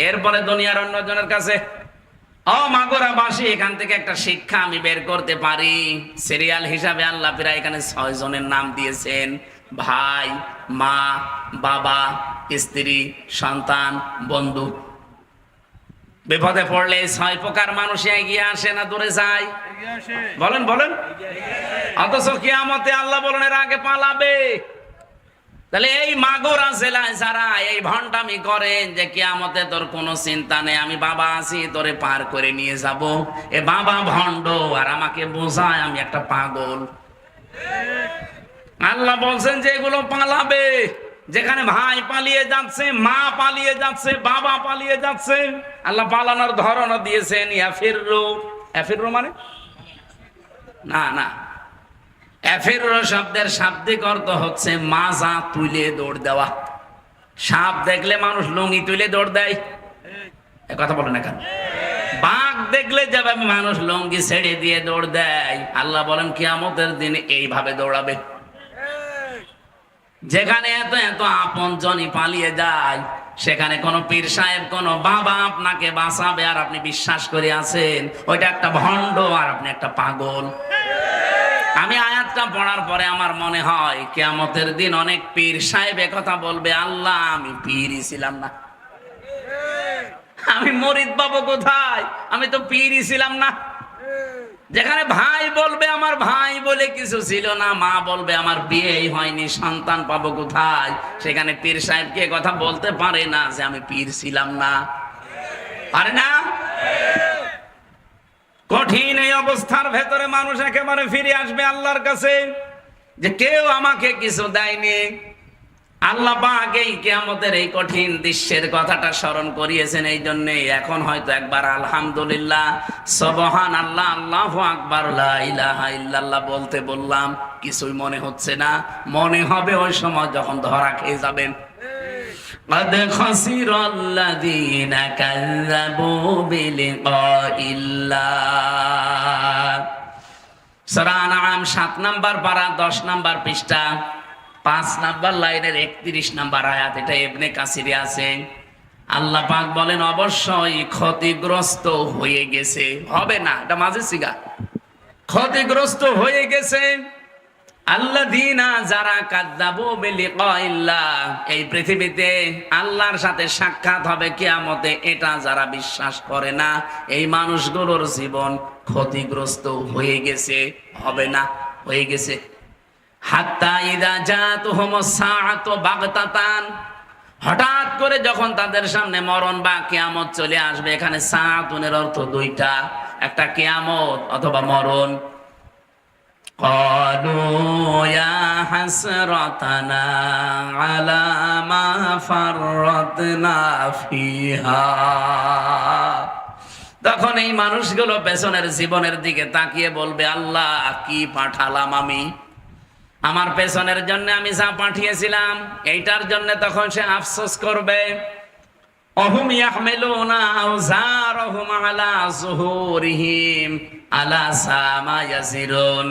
এরপরে দুনিয়ার অন্যজনের কাছে। ও মাগুরাবাসী, এখান থেকে একটা শিক্ষা আমি বের করতে পারি। সিরিয়াল হিসাবে আল্লাহ প্রায় এখানে 6 জনের নাম দিয়েছেন: ভাই, মা, বাবা, স্ত্রী, সন্তান, বন্ধু। বিপদে পড়লে 6 প্রকার মানুষ এগিয়ে আসে না দূরে যায়? বলেন বলেন। অথচ কিয়ামতে আল্লাহ বলেন এর আগে পালাবে। তাহলে এই মাগুরা জেলায় যারা এই ভণ্ডামি করেন যে কিয়ামতে তোর কোনো চিন্তা নেই, আমি বাবা আছি, তোরে পার করে নিয়ে যাব, এ বাবা ভণ্ড আর আমাকে বোঝায় আমি একটা পাগল। আল্লাহ বলছেন যে এগুলো পালাবে। যেখানে ভাই পালিয়ে যাচ্ছে, মা পালিয়ে যাচ্ছে, বাবা পালিয়ে যাচ্ছে, আল্লাহ পালানোর ধরনও দিয়েছেন। ইয়াফিরু, ইয়াফিরু মানে না না, এফিরু শব্দের শাব্দিক অর্থ হচ্ছে মাজা তুলে দৌড় দেওয়া। সাপ দেখলে মানুষ লুঙ্গি তুলে দৌড় দেয়, এ কথা বলে না কেন? বাঘ দেখলে যাবে মানুষ লুঙ্গি ছেড়ে দিয়ে দৌড় দেয়। আল্লাহ বলেন কিয়ামতের দিন এইভাবে দৌড়াবে। যেখানে এত এত আপনজনই পালিয়ে যায়, সেখানে কোন পীর সাহেব, কোন বাবা আপনাকে বাঁচাবে আর আপনি বিশ্বাস করে আছেন ওইটা একটা ভণ্ড আর আপনি একটা পাগল। আমি আয়াতটা পড়ার পরে আমার মনে হয় কিয়ামতের দিন অনেক পীর সাহেব কথা বলবে, আল্লাহ আমি পীরই ছিলাম না, আমি মরিদ পাবো কোথায়, আমি তো পীরই ছিলাম না। যেখানে ভাই বলবে আমার ভাই বলে কিছু ছিল না, মা বলবে আমার বিয়েই হয়নি, সন্তান পাবো কোথায়, সেখানে পীর সাহেবকে কথা বলতে পারে না যে আমি পীর ছিলাম না, পারে না। কঠিন এই অবস্থার ভেতরে মানুষ একেবারে ফিরে আসবে আল্লাহর কাছে যে কেউ আমাকে কিছু দেয়নি। আল্লাহ পাক এই কিয়ামতের এই কঠিন দৃশ্যের কথাটা স্মরণ করিয়েছেন। এই জন্য এখন হয়তো একবার আলহামদুলিল্লাহ, সুবহানাল্লাহ, আল্লাহু আকবার, লা ইলাহা ইল্লাল্লাহ বলতে বললাম, কিছুই মনে হচ্ছে না। মনে হবে ওই সময় যখন ধরা খেয়ে যাবেন। قد خسر الذين كذبوا بلقاء الله। সূরা আনআম 7 নাম্বার পারা 10 নাম্বার পৃষ্ঠা 5 নাম্বার লাইনের 31 নাম্বার আয়াত। এটা ইবনে কাসিরে আছে। আল্লাহ পাক বলেন অবশ্যই ক্ষতিগ্রস্ত হয়ে গেছে, হবে না, এটা মাঝে সিগা, ক্ষতিগ্রস্ত হয়ে গেছে আল্লাযীনা যারা কাযযাবু বিলিকাইল্লাহ, এই পৃথিবীতে আল্লাহর সাথে সাক্ষাৎ হবে কিয়ামতে, এটা যারা বিশ্বাস করে না, এই মানুষগুলোর জীবন ক্ষতিগ্রস্ত হয়ে গেছে, হবে না, হয়ে গেছে। হাত্তা ইযা জাতুহুমুস সাআতু বাগতাতান, হঠাৎ করে যখন তাদের সামনে মরণ বা কিয়ামত চলে আসবে। এখানে সাআতুনের অর্থ দুইটা, একটা কিয়ামত অথবা মরণ। قالوا يا حسرتنا على ما فرطنا فيها। তখন এই মানুষগুলো পেছনের জীবনের দিকে তাকিয়ে বলবে, আল্লাহ কি পাঠালাম আমি, আমার পেছনের জন্য আমি যা পাঠিয়েছিলাম এইটার জন্য তখন সে আফসোস করবে। অহুম ইয়াহমিলুনা আওজারহুম আলা যুহুরিহিম আলা সামা ইয়াসিরুন।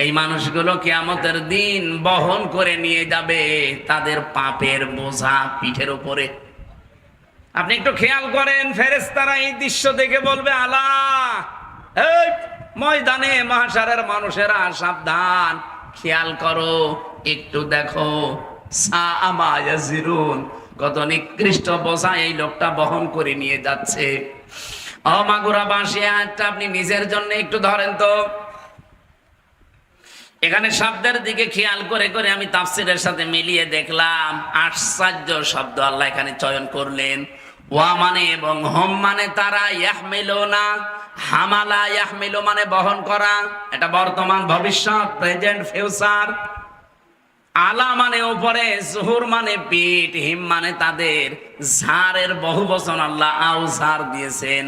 এই মানুষগুলো কিয়ামতের দিন বহন করে নিয়ে যাবে তাদের পাপের বোঝা পিঠের উপরে। আপনি একটু খেয়াল করেন, ফেরেশতারা এই দৃশ্য দেখে বলবে, আলা, এই ময়দানে মাহশারের মানুষেরা সাবধান, খেয়াল করো, একটু দেখো, সামা ইয়াসিরুন, কত নিকৃষ্ট বোঝা এই লোকটা বহন করে নিয়ে যাচ্ছে। ও মাগুরাবাসী, আয়াতটা আপনি নিজের জন্য একটু ধরেন তো। এখানে শব্দের দিকে খেয়াল করে করে আমি তাফসীরের সাথে মিলিয়ে দেখলাম, আশ্চর্য শব্দ আল্লাহ এখানে চয়ন করলেন। ওয়া মানে এবং, হম মানে তারা, ইয়াহমিলুনা, হামালা ইয়াহমিলু মানে বহন করা, এটা বর্তমান, ভবিষ্যৎ, প্রেজেন্ট, ফিউচার। আলা মানে উপরে, জুহুর মানে পিঠ, হিম মানে তাদের, ঝাড়ের বহু বচন আল্লাহ আউজার দিয়েছেন,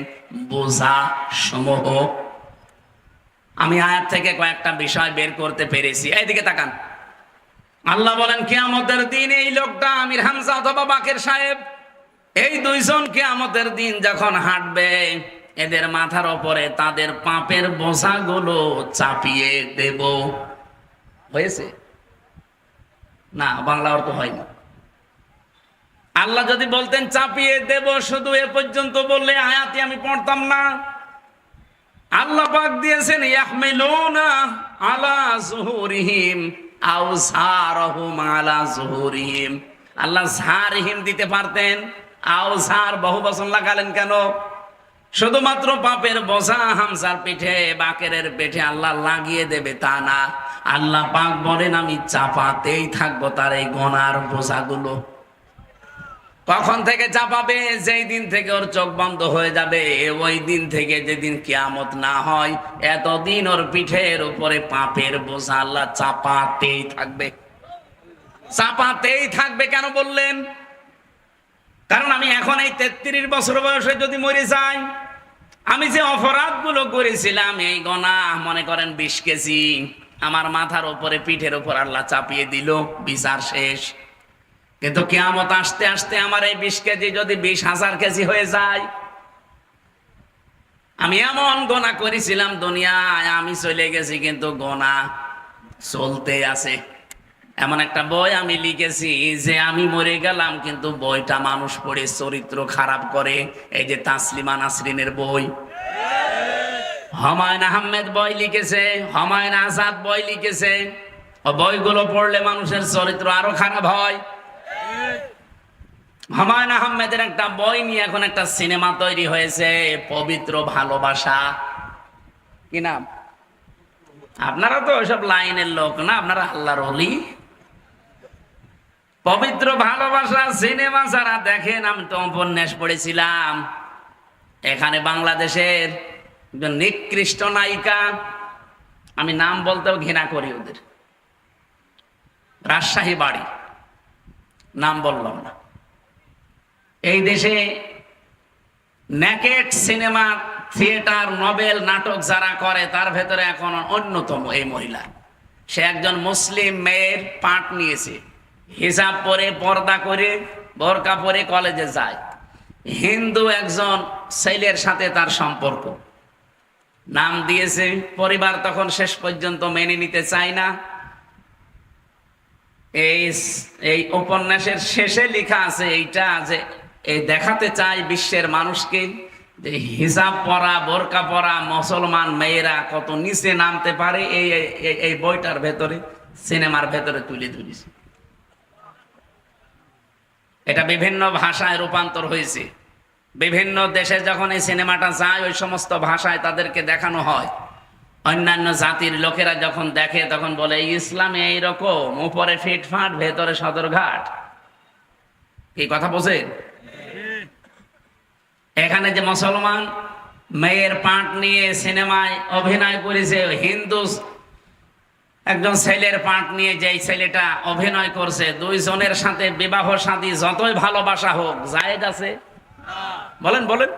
বোঝা সমূহ। আমি আয়াত থেকে কয়েকটা বিষয় বের করতে পেরেছি। এইদিকে তাকান। আল্লাহ বলেন কিয়ামতের দিন এই লোকটা আমির হামজা অথবা বাকের সাহেব, এই দুইজন কিয়ামতের দিন যখন হাঁটবে, এদের মাথার উপরে তাদের পাপের বোঝাগুলো চাপিয়ে দেব। হয়েছে না? বাংলা অর্থ হয়নি। আল্লাহ যদি বলতেন চাপিয়ে দেব, শুধু এ পর্যন্ত বললে আয়াতি আমি পড়তাম না। আল্লাহ পাক দিয়েছেন ইয়াহমিলুনা আলা যুহুরিহিম আওসারহুম আলা যুহুরিহিম। আল্লাহ যারহিম দিতে পারতেন, আওসার বহু বচন লাগালেন কেন? শুধুমাত্র পাপের বোঝা হামজার পিঠে, বাকেরের পিঠে আল্লাহ লাগিয়ে দেবে তা না। আল্লাহ পাক বলেন আমি চাপাতেই থাকবো তার এই গোনার বোঝাগুলো। কখন থেকে চাপাবে? যেই দিন থেকে ওর চোখ বন্ধ হয়ে যাবে, ওই দিন থেকে যেদিন কিয়ামত না হয়, এতদিন ওর পিঠের উপরে পাপের বোঝা আল্লাহ চাপাতেই থাকবে। চাপাতেই থাকবে কেন বললেন? কারণ আমি এখন এই 33 বছর বয়সে যদি মরে যাই, আমি যে অপরাধগুলো করেছিলাম, এই গোনা মনে করেন 20 কেজি আমার মাথার উপরে পিঠের উপর আল্লাহ চাপিয়ে দিল, বিচার শেষ। কিন্তু কিয়ামত আসতে আসতে আমার এই 20 কেজি যদি 20,000 কেজি হয়ে যায়, আমি এমন গোনা করেছিলাম দুনিয়ায়, আমি চলে গেছি কিন্তু গোনা চলতে আছে। এমন একটা বই আমি লিখেছি যে আমি মরে গেলাম কিন্তু বইটা মানুষ পড়ে চরিত্র খারাপ করে। এই যে তাসলিমা নাসরিনের বই, হুমায়ুন আহমেদ বই লিখেছে, হুমায়ুন আজাদ বই লিখেছে। ও বইগুলো পড়লে মানুষের চরিত্র আরো খারাপ হয়। হুমায়ুন আহমেদের একটা বই নিয়ে এখন একটা সিনেমা তৈরি হয়েছে, পবিত্র ভালোবাসা। কি নাম? আপনারা তো ওইসব লাইনের লোক না, আপনারা আল্লাহর ওলি। পবিত্র ভালোবাসা সিনেমা যারা দেখেন, আমি তো উপন্যাস পড়েছিলাম। এখানে বাংলাদেশের একজন নিকৃষ্ট নায়িকা, আমি নাম বলতেও ঘৃণা করি ওদের, রাজশাহী বাড়ি, নাম বললাম না। এই দেশে নেকেট সিনেমা, থিয়েটার, নভেল, নাটক যারা করে তার ভেতরে এখন অন্যতম এই মহিলা। সে একজন মুসলিম মেয়ের পাঠ নিয়েছে, হিজাব পরে, পর্দা করে, বোরকা পরে কলেজে যায়। হিন্দু একজন ছেলের সাথে তার সম্পর্ক, নাম দিয়েছে। পরিবার তখন শেষ পর্যন্ত মেনে নিতে চায় না। এই উপন্যাসের শেষে লেখা আছে এইটা, যে এই দেখাতে চায় বিশ্বের মানুষকে যে হিজাব পরা, বোরকা পরা মুসলমান মেয়েরা কত নিচে নামতে পারে। এই বইটার ভেতরে, সিনেমার ভেতরে তুলে ধরেছে। এটা বিভিন্ন ভাষায় রূপান্তর হয়েছে। বিভিন্ন দেশে যখন এই সিনেমাটা যায়, ওই সমস্ত ভাষায় তাদেরকে দেখানো হয়। অন্যান্য জাতির লোকেরা যখন দেখে তখন বলে ইসলামে এইরকম, উপরে ফিটফাট, ভেতরে সদরঘাট। কি কথা বোঝেন? এখানে যে মুসলমান মেয়ের পাঠ নিয়ে সিনেমায় অভিনয় করেছে, হিন্দু একজন ছেলের পাঠ নিয়ে যেই ছেলেটা অভিনয় করছে, দুইজনের সাথে বিবাহ শাদী যতই ভালোবাসা হোক, জায়েজ আছে? বলেন বলেন।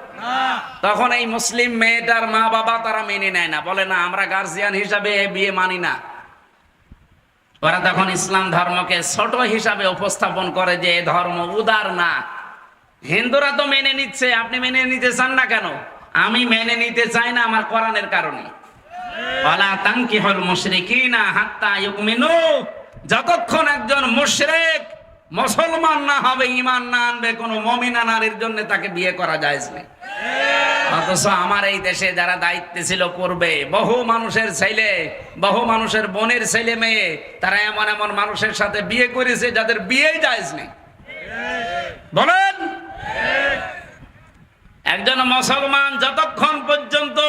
তখন এই মুসলিম মেয়েটার মা বাবা তারা মেনে নেয় না, বলে না আমরা গার্জিয়ান হিসাবে বিয়ে মানি না। ওরা তখন ইসলাম ধর্মকে ছোট হিসাবে উপস্থাপন করে যে এ ধর্ম উদার না। হিন্দুরা তো মেনে নিচ্ছে, আপনি মেনে নিতে চান না কেন? আমি মেনে নিতে চাই না আমার কোরআনের কারণে। ওয়ালা তানকিহুল মুশরিকিনা হাত্তা ইউমিনু, যতক্ষণ একজন মুশরিক মুসলমান না হবে, ঈমান না আনবে, কোন মুমিনা নারীর জন্য তাকে বিয়ে করা জায়েজ নেই। অথচ আমার এই দেশে যারা দায়িত্বে ছিল পূর্বে, বহু মানুষের ছেলে, বহু মানুষের বোনের ছেলে মেয়ে, তারা এমন এমন মানুষের সাথে বিয়ে করেছে যাদের বিয়েই জায়েজ নেই। বলেন, একজন মুসলমান যতক্ষণ পর্যন্ত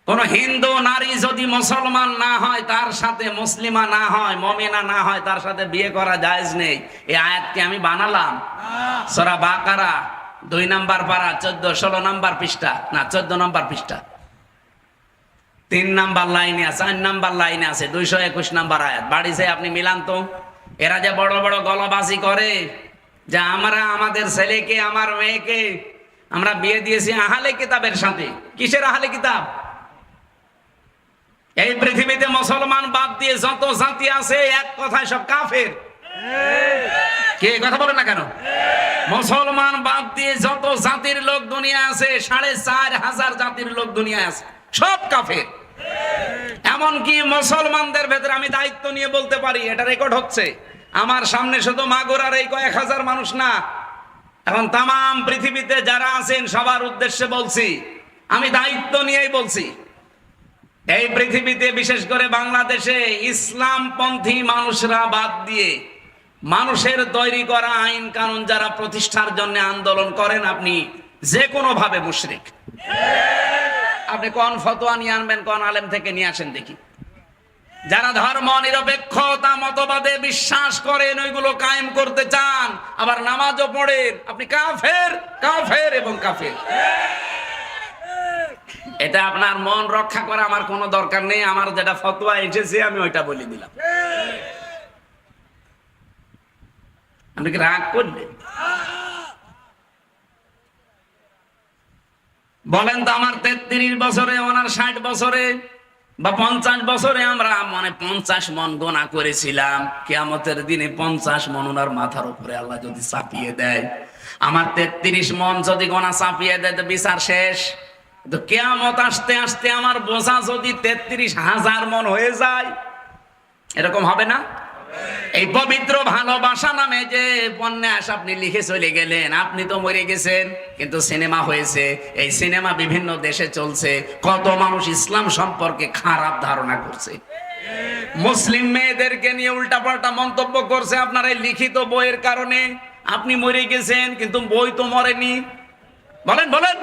কোন হিন্দু নারী যদি মুসলমান না হয়, তার সাথে মুসলিমা না হয়, মুমিনা না হয়, তার সাথে বিয়ে করা জায়েজ নেই। এই আয়াতকে আমি বানালাম। সূরা বাকারা 2 নম্বর পারা 14-16 নম্বর পৃষ্ঠা, না 14 নম্বর পৃষ্ঠা, 3 নাম্বার লাইনে আছে, 4 নাম্বার লাইনে আছে, 221 নাম্বার আয়াত। বাড়িতে আপনি মিলান তো। এরা যে বড় বড় গলাবাজি করে যে আমরা আমাদের ছেলেকে আমার মেয়েকে আমরা বিয়ে দিয়েছি আহলে কিতাবের সাথে। কিসের আহলে কিতাব? এই পৃথিবীতে মুসলমান বাদ দিয়ে যত জাতি আছে এক কথায় সব কাফের। কে কথা বলে না কেন? মুসলমান বাদ দিয়ে যত জাতির লোক দুনিয়া আছে, 4,500 জাতির লোক দুনিয়ায় আছে, সব কাফের। এমনকি মুসলমানদের ভেতরে আমি দায়িত্ব নিয়ে বলতে পারি, এটা রেকর্ড হচ্ছে আমার সামনে, শুধু মাগুরার এই কয়েক হাজার মানুষ না, এখন তামাম পৃথিবীতে যারা আছেন সবার উদ্দেশ্যে বলছি, আমি দায়িত্ব নিয়েই বলছি। এই পৃথিবীতে বিশেষ করে বাংলাদেশে ইসলামপন্থী মানুষরা বাদ দিয়ে মানুষের তৈরি করা আইন কানুন যারা প্রতিষ্ঠার জন্য আন্দোলন করেন, আপনি যে কোনো ভাবে মুশরিক। আপনি কোন ফতোয়া নিয়ে আনবেন, কোন আলেম থেকে নিয়ে আসেন দেখি। যারা ধর্ম নিরপেক্ষতা মতবাদে বিশ্বাস করেন, ওইগুলো কায়েম করতে চান, আবার নামাজও পড়েন, আপনি কাফের, কাফের এবং কাফের। এটা আপনার মন রক্ষা করা আমার কোনো দরকার নেই। আমার যেটা ফতোয়া এসেছে আমি ওইটা বলে দিলাম। আপনি কি রাগ করলেন? বলেন তো, আমার 33 বছরে, ওনার 60 বছরে বা 50 বছরে আমরা 50 মন গোনা করেছিলাম। কিয়ামতের দিনে 50 মন ওনার মাথার উপরে আল্লাহ যদি চাপিয়ে দেয়, আমার 33 মন যদি গোনা চাপিয়ে দেয় তো বিচার শেষ। তো কিয়ামত আসতে আসতে আমার বোঝা যদি 33,000 মন হয়ে যায়, এরকম হবে না? এই পবিত্র ভালোবাসা নামে যে উপন্যাস আপনি লিখে চলে গেলেন, আপনি তো মরে গেছেন, কিন্তু সিনেমা হয়েছে, এই সিনেমা বিভিন্ন দেশে চলছে। কত মানুষ ইসলাম সম্পর্কে খারাপ ধারণা করছে, মুসলিম মেয়েদেরকে নিয়ে উল্টাপাল্টা মন্তব্য করছে আপনার এই লিখিত বইয়ের কারণে। আপনি মরে গেছেন কিন্তু বই তো মরেনি। বলেন বলেন,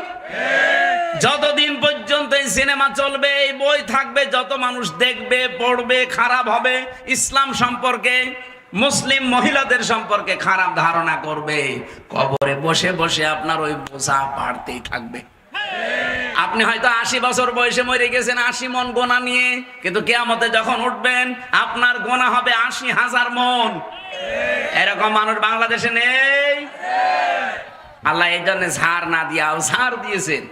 যতদিন পর্যন্ত এই সিনেমা চলবে, এই বই থাকবে, যত মানুষ দেখবে, পড়বে, খারাপ হবে, ইসলাম সম্পর্কে, মুসলিম মহিলাদের সম্পর্কে খারাপ ধারণা করবে, কবরে বসে বসে আপনার ওই বোঝা বাড়তেই থাকবে। আপনি হয়তো 80 বছর বয়সে মরে গেছেন 80 মন গোনা নিয়ে, কিন্তু কিয়ামতে যখন উঠবেন আপনার গোনা হবে 80,000 মন। এরকম মানুষ বাংলাদেশে নেই। আল্লাহ এই জন্য ঝাড় না দিয়ে ঝাড় দিয়েছেন।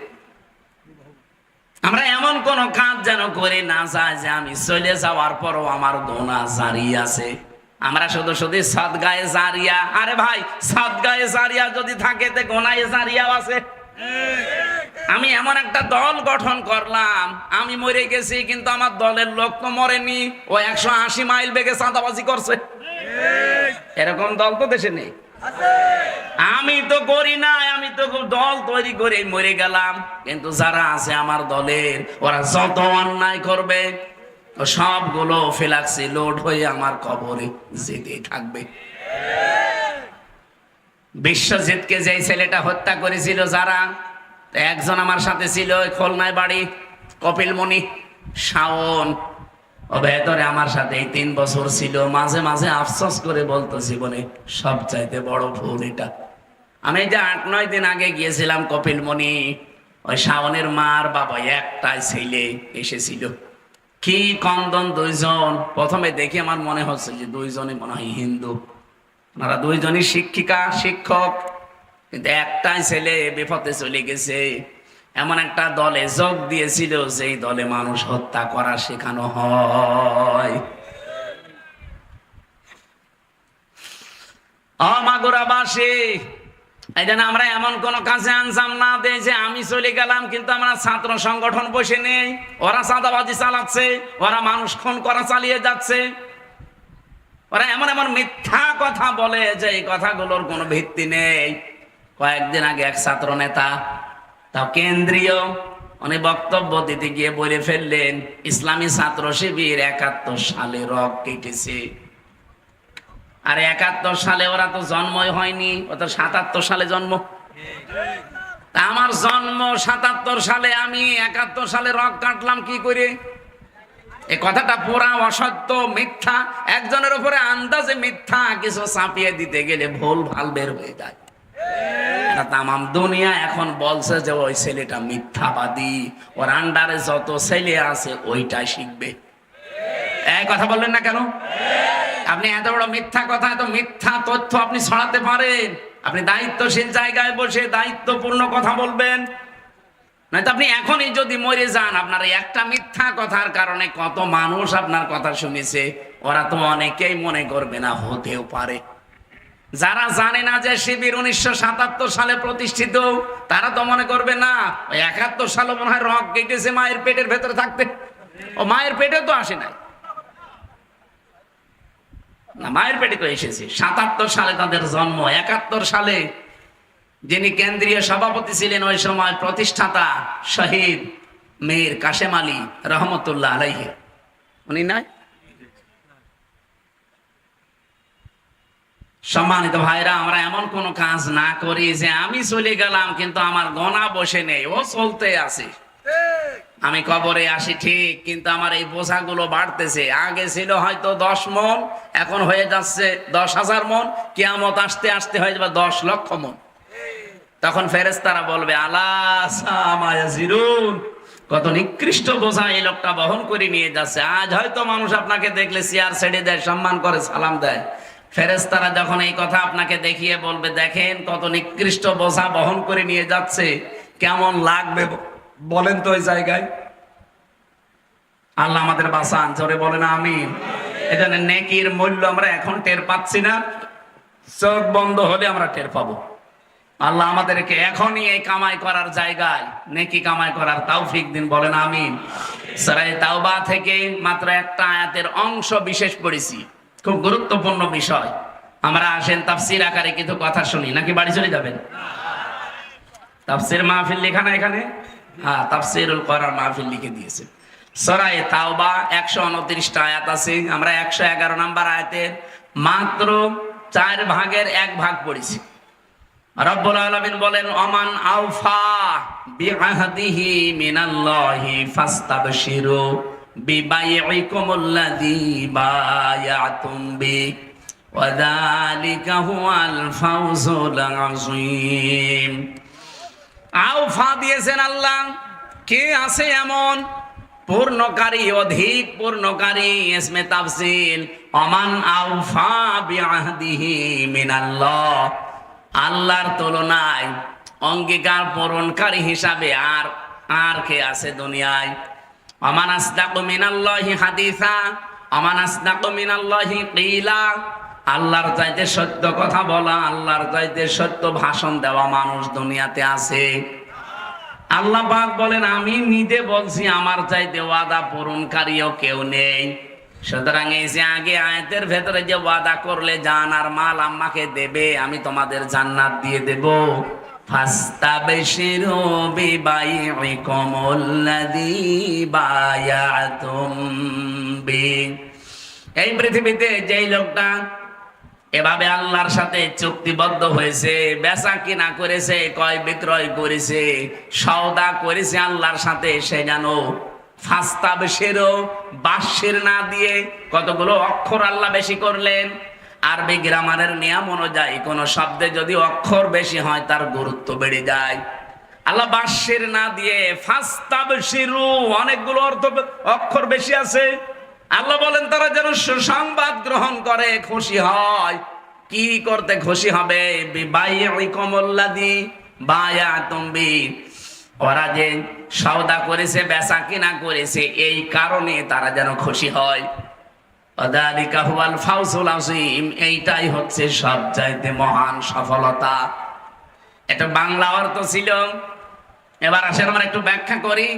আমরা এমন কোন কাজ যেন করে না যায় যে আমি চলে যাওয়ার পরও আমার গোনা জারি আছে। আমরা শুধু শুধু সাদগায়ে জারিয়া, আরে ভাই সাদগায়ে জারিয়া যদি থাকে তো গোনায়ে জারিয়াও আছে। আমি এমন একটা দল গঠন করলাম, আমি মরে গেছি কিন্তু আমার দলের লোক তো মরেনি, ও 180 মাইল বেগে চাঁদাবাজি করছে। এরকম দল তো দেশে নেই। আমি তো করি না, আমি তো দল তৈরি করে মরে গেলাম, কিন্তু যারা আছে আমার দলের, ওরা যত অন্যায় করবে সবগুলো ফেলাক্সি লোড হয়ে আমার কবরে যেতে থাকবে। বিশ্বজিৎকে যে ছেলেটা হত্যা করেছিল যারা, একজন আমার সাথে ছিল, খুলনায় বাড়ি, কপিলমণি, শাওন, ও ভেতরে আমার সাথে 3 বছর ছিল। মাঝে মাঝে আফসোস করে বলতো জীবনে সবচাইতে বড় ভুল এটা। আমি যে 8-9 দিন আগে গিয়েছিলাম কপিলমণি, ওই শাওনের মার বাবা একটাই ছেলে এসেছিল, কি কন্দন, 2 জন। প্রথমে দেখে আমার মনে হচ্ছে যে 2 জনই মনে হয় হিন্দু, ওনারা 2 জনই শিক্ষিকা শিক্ষক, কিন্তু একটাই ছেলে বিপদে চলে গেছে। এমন একটা দলে যোগ দিয়েছিল যেই দলে মানুষ হত্যা করা শেখানো হয়। মাগুরাবাসী, এই জন্য আমরা এমন কোন কাজে আঞ্জাম না দেই যে আমি চলে গেলাম কিন্তু আমরা ছাত্র সংগঠন বসে নেই, ওরা চাঁদাবাজি চালাচ্ছে, ওরা মানুষ খুন করা চালিয়ে যাচ্ছে, ওরা এমন এমন মিথ্যা কথা বলে যে এই কথাগুলোর কোনো ভিত্তি নেই। কয়েকদিন আগে এক ছাত্র নেতা, তাও কেন্দ্রীয়, উনি বক্তব্য দিতে গিয়ে বলে ফেললেন ইসলামী ছাত্র শিবির 71 সালে রক কেটেছে। আর 71 সালে ওরা তো জন্মই হয়নি, ও তো 77 সালে জন্ম। তা আমার জন্ম 77 সালে, আমি 71 সালে রক কাটলাম কি করে? এই কথাটা পুরা অসত্য, মিথ্যা। একজনের উপরে আন্দাজে মিথ্যা কিছু চাপিয়ে দিতে গেলে ভুল ভাল বের হয়ে যায়। তামাম দুনিয়া এখন বলছে যে ওই ছেলেটা মিথ্যাবাদী, ওর আন্ডারে যত ছেলে আছে ওইটাই শিখবে। এই কথা বললেন না কেন? আপনি এত বড় মিথ্যা কথা, এত মিথ্যা তথ্য আপনি ছড়াতে পারেন? আপনি দায়িত্বশীল জায়গায় বসে দায়িত্বপূর্ণ কথা বলবেন, নয়তো আপনি এখনই যদি মরে যান, আপনার এই একটা মিথ্যা কথার কারণে কত মানুষ আপনার কথা শুনেছে, ওরা তো অনেকেই মনে করবে না, হতেও পারে। যারা জানে না যে শিবির 1977 সালে প্রতিষ্ঠিত, তারা তো মনে করবে না 71 সালে মনে হয় রক কেটেছে মায়ের পেটের ভেতরে থাকতে। ও মায়ের পেটে তো আসে নাই, না মায়ের পেটে তো এসেছে। 77 সালে তাদের জন্ম। 71 সালে যিনি কেন্দ্রীয় সভাপতি ছিলেন ওই সময়, প্রতিষ্ঠাতা শহীদ মীর কাশেম আলী রহমতুল্লাহ আলাইহি, উনি নাই? সম্মানিত ভাইরা, আমরা এমন কোন কাজ না করি যে আমি চলে গেলাম কিন্তু আমার গোনা বসে নেই, ও চলতে আছে। আমি কবরে আসি ঠিক, কিন্তু আমার এই বোঝাগুলো বাড়তেছে। আগে ছিল হয়তো 10 মন, এখন হয়ে যাচ্ছে 10,000 মন, কিয়ামত আসতে আসতে হয়ে যাবে 10 লক্ষ মন। তখন ফেরেশতারা বলবে আলা সামা ইয়াজিরুন, কত নিকৃষ্ট বোঝা এই লোকটা বহন করে নিয়ে যাচ্ছে। আজ হয়তো মানুষ আপনাকে দেখলে চেয়ার ছেড়ে দেয়, সম্মান করে, সালাম দেয়। ফেরেশতারা যখন এই কথা আপনাকে দেখিয়ে বলবে দেখেন কত নিকৃষ্ট বোঝা বহন করে নিয়ে যাচ্ছে, কেমন লাগবে বলেন তো ওই জায়গায়? আল্লাহ আমাদের বাঁচান, জোরে বলেন আমিন। এজন্য নেকির মূল্য আমরা এখন টের পাচ্ছি না, চোখ বন্ধ হলে আমরা টের পাবো। আল্লাহ আমাদেরকে এখনই এই কামাই করার জায়গায় নেকি কামাই করার তৌফিক দিন, বলেন আমিন। সূরা তাওবা থেকে মাত্র একটা আয়াতের অংশ বিশেষ পড়েছি, খুব গুরুত্বপূর্ণ বিষয়। আমরা আসেন তাফসীর আকারে কিছু কথা শুনি, নাকি বাড়ি চলে যাবেন? তাফসীর মাহফিল লেখা না এখানে? হ্যাঁ, তাফসীরুল কোরআন মাহফিল লিখে দিয়েছে। সূরা তাওবা 129টা আয়াত আছে। আমরা 111 নম্বর আয়াতের মাত্র 4 ভাগের 1 ভাগ পড়েছি। রব্বুল আলামিন বলেন ওমান আওফা বিআহদিহি মিনাল্লাহি ফাস্তাবশিরু বিবাইইকুমুল্লাযী বায়াতুম বি ওয়া যালিকা হুয়াল ফাওজুল আযীম। আওফা দিয়েছেন আল্লাহ। কে আছে এমন? পূর্ণকারী, অধিক পূর্ণকারী। ইসমে তাফসীল ওমান আওফা বিআহদিহি মিনাল্লাহ, আল্লাহর তুলনায় অঙ্গীকার পূরণকারী হিসাবে আর কে আছে দুনিয়ায়? আমান আসদাকু মিনাল্লাহি হাদিসা, আমান আসদাকু মিনাল্লাহি কিলা, আল্লাহর চাইতে সত্য কথা বলা, আল্লাহর চাইতে সত্য ভাষণ দেওয়া মানুষ দুনিয়াতে আছে? আল্লাহ পাক বলেন আমি নিজে বলছি আমার চাইতে ওয়াদা পূরণকারীও কেউ নেই। সুতরাং এই যে আগে আয়াতের ভেতরে যে ওয়াদা করলে জান আর মাল আম্মাকে দেবে, আমি তোমাদের জান্নাত দিয়ে দেব, ফাস্তাবশিরু বিবাইইকুমুল্লাযী বায়াতুম বি। এই পৃথিবীতে যেই লোকটা এভাবে আল্লাহর সাথে চুক্তিবদ্ধ হয়েছে, বেচা কিনা করেছে, ক্রয় বিক্রয় করেছে, সওদা করেছে আল্লাহর সাথে, সে জানো ফাস্তাবশিরু, বাশির না দিয়ে কতগুলো অক্ষর আল্লাহ বেশি করলেন। আরবি গ্রামারের নিয়ম অনুযায়ী কোন শব্দে যদি অক্ষর বেশি হয় তার গুরুত্ব বেড়ে যায়। আল্লাহ বাশির না দিয়ে ফাস্তাবশিরু, অনেকগুলো অক্ষর বেশি আছে। আল্লাহ বলেন তারা যেন সুসংবাদ গ্রহণ করে, খুশি হয়। কি করতে খুশি হবে? বিবাইইকুমুল্লাযী বায়াতুম বি, ওরা যে সওদা করেছে, বেচা কিনা করেছে, এই কারণে তারা যেন খুশি হয়। ওয়াযালিকা হুয়াল ফাওজুল আযীম, এইটাই হচ্ছে সবচাইতে মহান সফলতা। এটা বাংলা অর্থ ছিল। এবার আসেন আমরা একটু ব্যাখ্যা করি।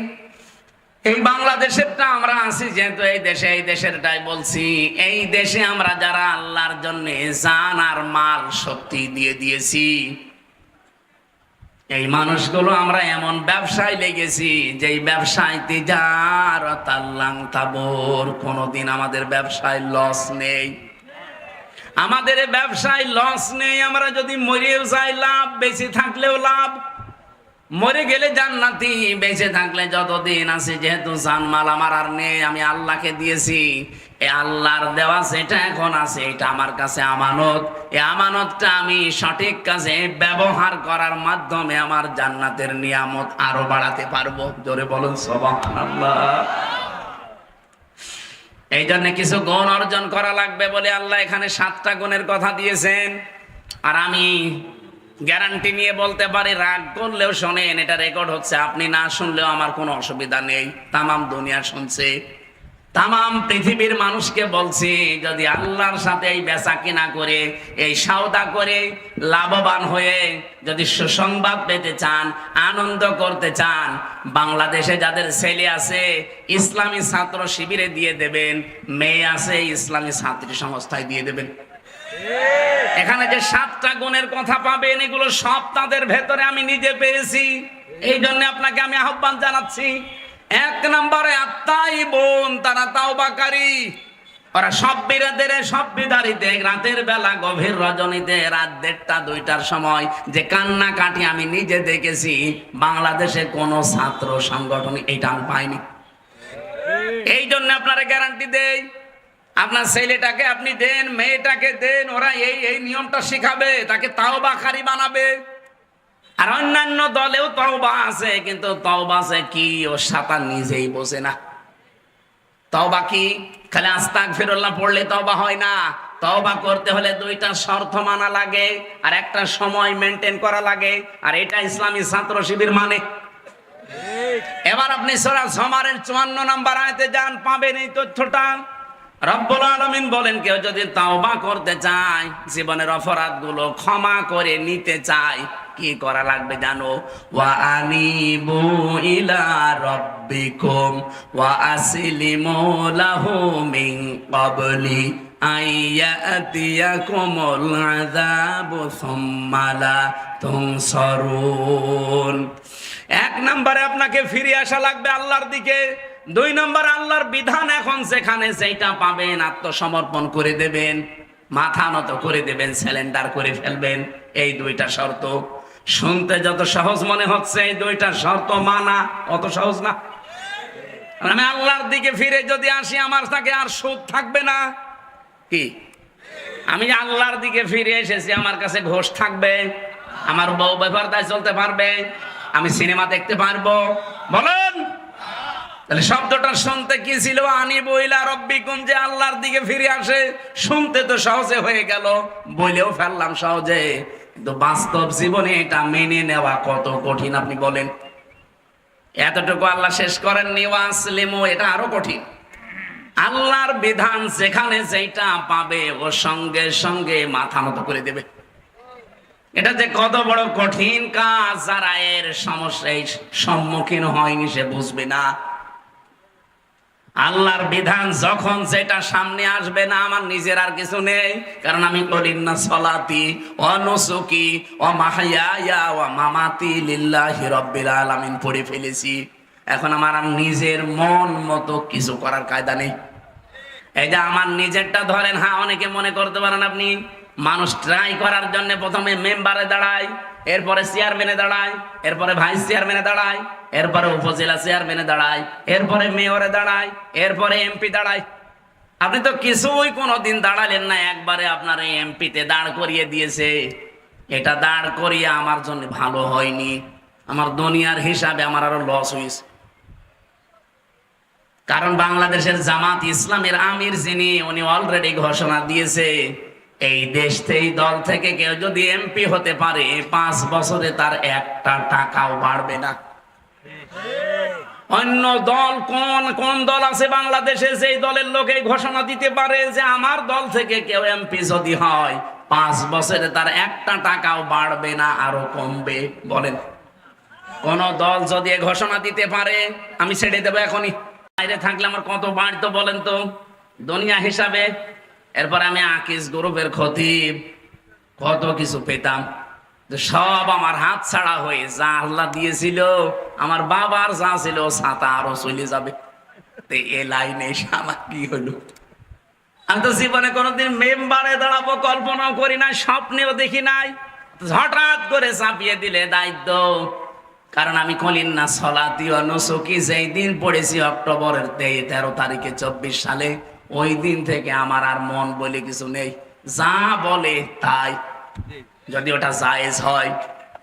এই বাংলাদেশেরটা আমরা আছি যেহেতু এই দেশে, এই দেশেরটাই বলছি। এই দেশে আমরা যারা আল্লাহর জন্য জান আর মাল শক্তি দিয়ে দিয়েছি, এই মানুষগুলো আমরা এমন ব্যবসায় লেগেছি যেই ব্যবসায় তিজারাত লাং তাবুর, কোনোদিন আমাদের ব্যবসায় লস নেই। আমাদের ব্যবসায় লস নেই। আমরা যদি মরেও যাই লাভ, বেঁচে থাকলেও লাভ। মরে গেলে জান্নাতি, বেঁচে থাকলে যতদিন আছে যেহেতু জানমাল আমার আর নেই, আমি আল্লাহকে দিয়েছি, এই আল্লাহর দেওয়া যেটা এখন আছে এটা আমার কাছে আমানত। এই আমানতটা আমি সঠিক কাজে ব্যবহার করার মাধ্যমে আমার জান্নাতের নিয়ামত আরো বাড়াতে পারবো। জোরে বলুন সুবহানাল্লাহ। এই জন্য কিছু গুণ অর্জন করা লাগবে বলে আল্লাহ এখানে 7টা গুণের কথা দিয়েছেন। আর আমি গ্যারান্টি নিয়ে বলতে পারি, রাগ করলেও শোনেন, এটা রেকর্ড হচ্ছে, আপনি না শুনলেও আমার কোনো অসুবিধা নেই, তামাম দুনিয়া শুনছে, তামাম পৃথিবীর মানুষকে বলছি, যদি আল্লাহর সাথে এই বেচা কিনা করে, এই সওদা করে লাভবান হয়ে যদি সুসংবাদ পেতে চান, আনন্দ করতে চান, বাংলাদেশে যাদের ছেলে আছে ইসলামী ছাত্র শিবিরে দিয়ে দেবেন, মেয়ে আছে ইসলামী ছাত্রী সংস্থায় দিয়ে দেবেন। এখানে যে 7টা গুণের কথা পাবেন, এগুলো সব তাদের ভেতরে আমি নিজে পেয়েছি। এই জন্য আপনাকে আমি আহ্বান জানাচ্ছি। 1 নম্বরে আত্মাইবুন, তারা তাওবাকারী। ওরা সব বিরাদের সব বিদারিতে রাতের বেলা গভীর রজনীতে রাত 1:30 2টার সময় যে কান্না কাটি আমি নিজে দেখেছি, বাংলাদেশে কোনো ছাত্র সংগঠন এটা আমি পাইনি। এই জন্য আপনারা গ্যারান্টি দেই, আপনার ছেলেটাকে আপনি দেন, মেয়েটাকে দেন, ওরা এই নিয়মটা শিখাবে, তাকে তাওবাকারী বানাবে। আর অন্যান্য দলেও তওবা আছে, কিন্তু তওবা আছে কি ও সাতার নিজেই বোঝে না। তওবা কি খালি আস্তাগফিরুল্লাহ পড়লে তওবা হয় না, তওবা করতে হলে 2টা শর্ত মানা লাগে আর একটা সময় মেনটেন করা লাগে, আর এটা ইসলামী ছাত্র শিবির মানে। এবার আপনি সূরা জুমারের 54 নম্বর আয়াতে যান, পাবেন এই তথ্যটা। রব্বুল আলামিন বলেন, কেউ যদি তাওবা করতে চায়, জীবনের অপরাধগুলো ক্ষমা করে নিতে চায়, কি করা লাগবে জানো? ওয়া আনিবু ইলা রাব্বিকুম ওয়া আসলিমু লাহু মিন ক্বাবলি আইয়াতিয়াকুমুল আযাবু সুম্মা লা তুনসারুন। 1 নম্বরে আপনাকে ফিরে আসা লাগবে আল্লাহর দিকে। 2 নম্বর, আল্লাহর বিধান এখন যেখানে যেটা পাবেন আত্মসমর্পণ করে দেবেন, মাথা নত করে দেবেন, স্যালেন্ডার করে ফেলবেন। এই 2টা শর্ত শুনতে যত সহজ মনে হচ্ছে, এই 2টা শর্ত মানা অত সহজ না। আমি আল্লাহর দিকে ফিরে যদি আসি, আমার তাকে আর সুদ থাকবে না। কি আমি আল্লাহর দিকে ফিরে এসেছি, আমার কাছে ঘোষ থাকবে, আমার বউ ব্যাপারটায় চলতে পারবে, আমি সিনেমা দেখতে পারবো? বলেন। তাহলে শব্দটা শুনতে কি ছিল? আনিবু ইলা রাব্বিকুম, যে আল্লাহর দিকে ফিরে আসে। শুনতে তো সহজে হয়ে গেল, বলেও ফেললাম সহজে, কিন্তু বাস্তব জীবনে এটা মেনে নেওয়া কত কঠিন আপনি বলেন। এতটুকু আল্লাহ শেষ করেননি, ওয়াসলিমু, এটা আরো কঠিন। আল্লাহর বিধান যেখানে যেটা পাবে ও সঙ্গে সঙ্গে মাথা নত করে দেবে। এটা যে কত বড় কঠিন কাজ, যারা এর সমস্যায় সম্মুখীন হয়নি সে বুঝবে না। আল্লাহর বিধান যখন যেটা সামনে আসবে না, আমার নিজের আর কিছু নেই, কারণ আমি বলি না সলাতি ওয়া নুসুকি ওয়া মাহইয়া ওয়া মামাতি লিল্লাহি রাব্বিল আলামিন পড়ে ফেলেছি। এখন আমার আর নিজের মন মতো কিছু করার কায়দা নেই। এই যে আমার নিজেরটা ধরেন, হ্যাঁ অনেকে মনে করতে পারেন আপনি, মানুষ ট্রাই করার জন্য প্রথমে মেম্বারে দাঁড়ায়, এরপরে চেয়ারম্যানে দাঁড়ায়, এরপরে ভাইস চেয়ারম্যানে দাঁড়ায়, এরপরে উপজেলা চেয়ারম্যানে দাঁড়ায়, এরপরে মেয়রে দাঁড়ায়, এরপরে এমপি দাঁড়ায়। আপনি তো কিছুই কোনোদিন দাঁড়ালেন না, একবারে আপনার এই এমপিতে দাঁড় করিয়ে দিয়েছে। এটা দাঁড় করিয়ে আমার জন্য ভালো হয়নি, আমার দুনিয়ার হিসাবে আমার আরো লস হয়েছে। কারণ বাংলাদেশের জামাত ইসলামের আমির যিনি, উনি অলরেডি ঘোষণা দিয়েছে, এই দেশ থেকে দল থেকে কেউ যদি এমপি হতে পারে 5 বছরে তার 1টা টাকাও বাড়বে না। অন্য দল কোন দল আছে বাংলাদেশে যে দলের লোক এই ঘোষণা দিতে পারে যে আমার দল থেকে কেউ এমপি যদি হয় 5 বছরে তার 1টা টাকাও বাড়বে না, আরো কমবে? বলেন। কোন দল যদি এই ঘোষণা দিতে পারে, আমি ছেড়ে দেবো এখনই। বাইরে থাকলে আমার কত বাড়তো বলেন তো দুনিয়া হিসাবে। এরপর আমি আকিস গ্রুপের খতিব, কত কিছু পেতাম, সব আমার হাত ছাড়া হয়ে, যা আল্লাহ দিয়েছিল আমার বাবার যা ছিল ছাতা আরো চলে যাবে। এ লাইনে আমার কি হলো? আমি তো জীবনে কোনোদিন মেম্বারে দাঁড়াবো কল্পনাও করি নাই, স্বপ্নেও দেখি নাই। হঠাৎ করে চাপিয়ে দিলে দায়িত্ব, কারণ আমি কলিন না সলাতি ও নুসুকি যেই দিন পড়েছি অক্টোবরের 13 তারিখে 24 সালে, ওই দিন থেকে আমার আর মন বলে কিছু নেই, যা বলে তাই। যদি ওটা জায়েজ হয়,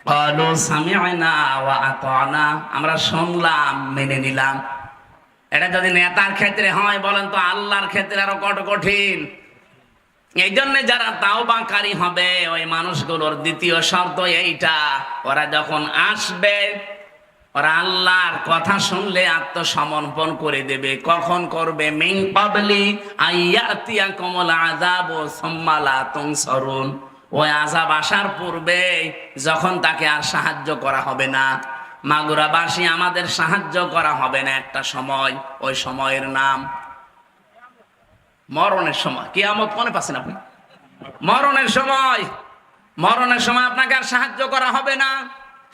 ক্বালু সামি'না ওয়া আতা'না, আমরা শুনলাম মেনে নিলাম। এটা যদি নেতার ক্ষেত্রে হয়, বলেন তো আল্লাহর ক্ষেত্রে আরো কত কঠিন। এই জন্য যারা তাওবাকারী হবে ওই মানুষগুলোর দ্বিতীয় শর্ত এইটা, ওরা যখন আসবে ওরা আল্লাহর কথা শুনলে আত্মসমর্পণ করে দেবে। কখন করবে? মিন ক্বাবলি আইয়াতিয়াকুমুল আযাবু সুম্মা লা তুনসারুন, ওই আযাব আসার পূর্বে যখন তাকে আর সাহায্য করা হবে না। মাগুরাবাসী আমাদের সাহায্য করা হবে না একটা সময়, ওই সময়ের নাম মরণের সময়। কিয়ামত মনে পাচ্ছেন আপনি? মরণের সময়, মরণের সময় আপনাকে আর সাহায্য করা হবে না।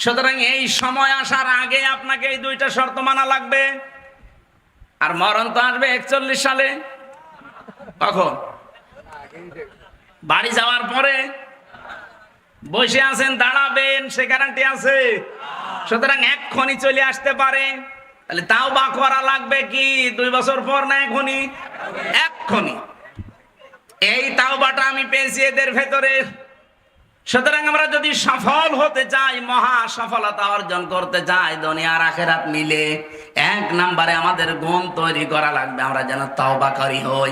সুতরাং এই সময় আসার আগে আপনাকে এই দুইটা শর্ত মানা লাগবে। আর মরণ তো আসবে 41 সালে। কখন? বাড়ি যাওয়ার পরে। বসে আছেন, দাঁড়াবেন, সে গ্যারান্টি আছে? সুতরাং এক্ষুনি চলে আসতে পারে। তাহলে তাওবা করা লাগবে কি 2 বছর পর না এখনই? এক্ষুনি। এই তাওবাটা আমি পেয়েছি এদের ভেতরে। সুতরাং আমরা যদি সফল হতে চাই, মহা সফলতা অর্জন করতে চাই দুনিয়া আর আখিরাত মিলে, 1 নম্বরে আমাদের গুণ তৈরি করা লাগবে, আমরা যেন তাওবাকারী হই।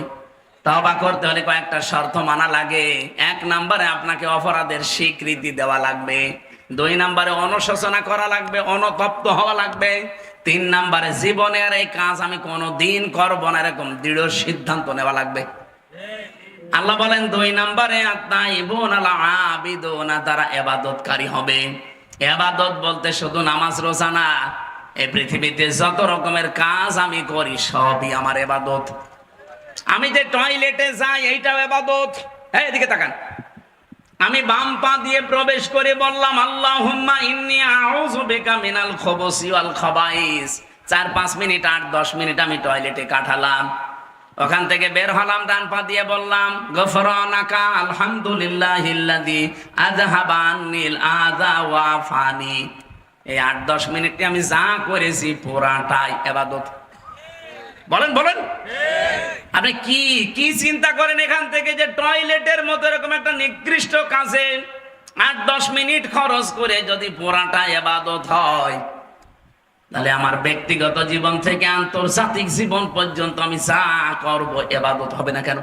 তাওবা করতে হলে কয়েকটা শর্ত মানা লাগে। 1 নম্বরে আপনাকে অপরাধের স্বীকৃতি দেওয়া লাগবে। 2 নম্বরে অনুশোচনা করা লাগবে, অনুতপ্ত হওয়া লাগবে। 3 নম্বরে জীবনে আর এই কাজ আমি কোনোদিন করব না এরকম দৃঢ় সিদ্ধান্ত নেওয়া লাগবে। আল্লাহ বলেন 2 নম্বরে আত-তাইবুন আল-আবিদুন, তারা ইবাদতকারী হবে। ইবাদত বলতে শুধু নামাজ রোজা না, এই পৃথিবীতে যত রকমের কাজ আমি করি সবই আমার ইবাদত। আমি যে টয়লেটে যাই এইটাও ইবাদত। এই এদিকে তাকান, আমি বাম পা দিয়ে প্রবেশ করে বললাম আল্লাহুম্মা ইন্নী আউযু বিকা মিনাল খুবুসি ওয়াল খাবাইস। 4-5 মিনিট 8-10 মিনিট আমি টয়লেটে কাটালাম। ওখান থেকে বের হলাম, ডান পা দিয়ে বললাম গফরানাকা আলহামদুলিল্লাহিল্লাযী আযহাবা আন্নিল আযা ওয়া আফানি। এই 8-10 মিনিটে আমি যা করেছি পুরাটাই ইবাদত। বলেন বলেন, আপনি কি কি চিন্তা করেন এখান থেকে যে টয়লেটের মতো এরকম একটা নিকৃষ্ট কাজে 8-10 মিনিট খরচ করে যদি পুরাটা ইবাদত হয়, তাহলে আমার ব্যক্তিগত জীবন থেকে আন্তর্জাতিক জীবন পর্যন্ত আমি যা করব ইবাদত হবে না কেন?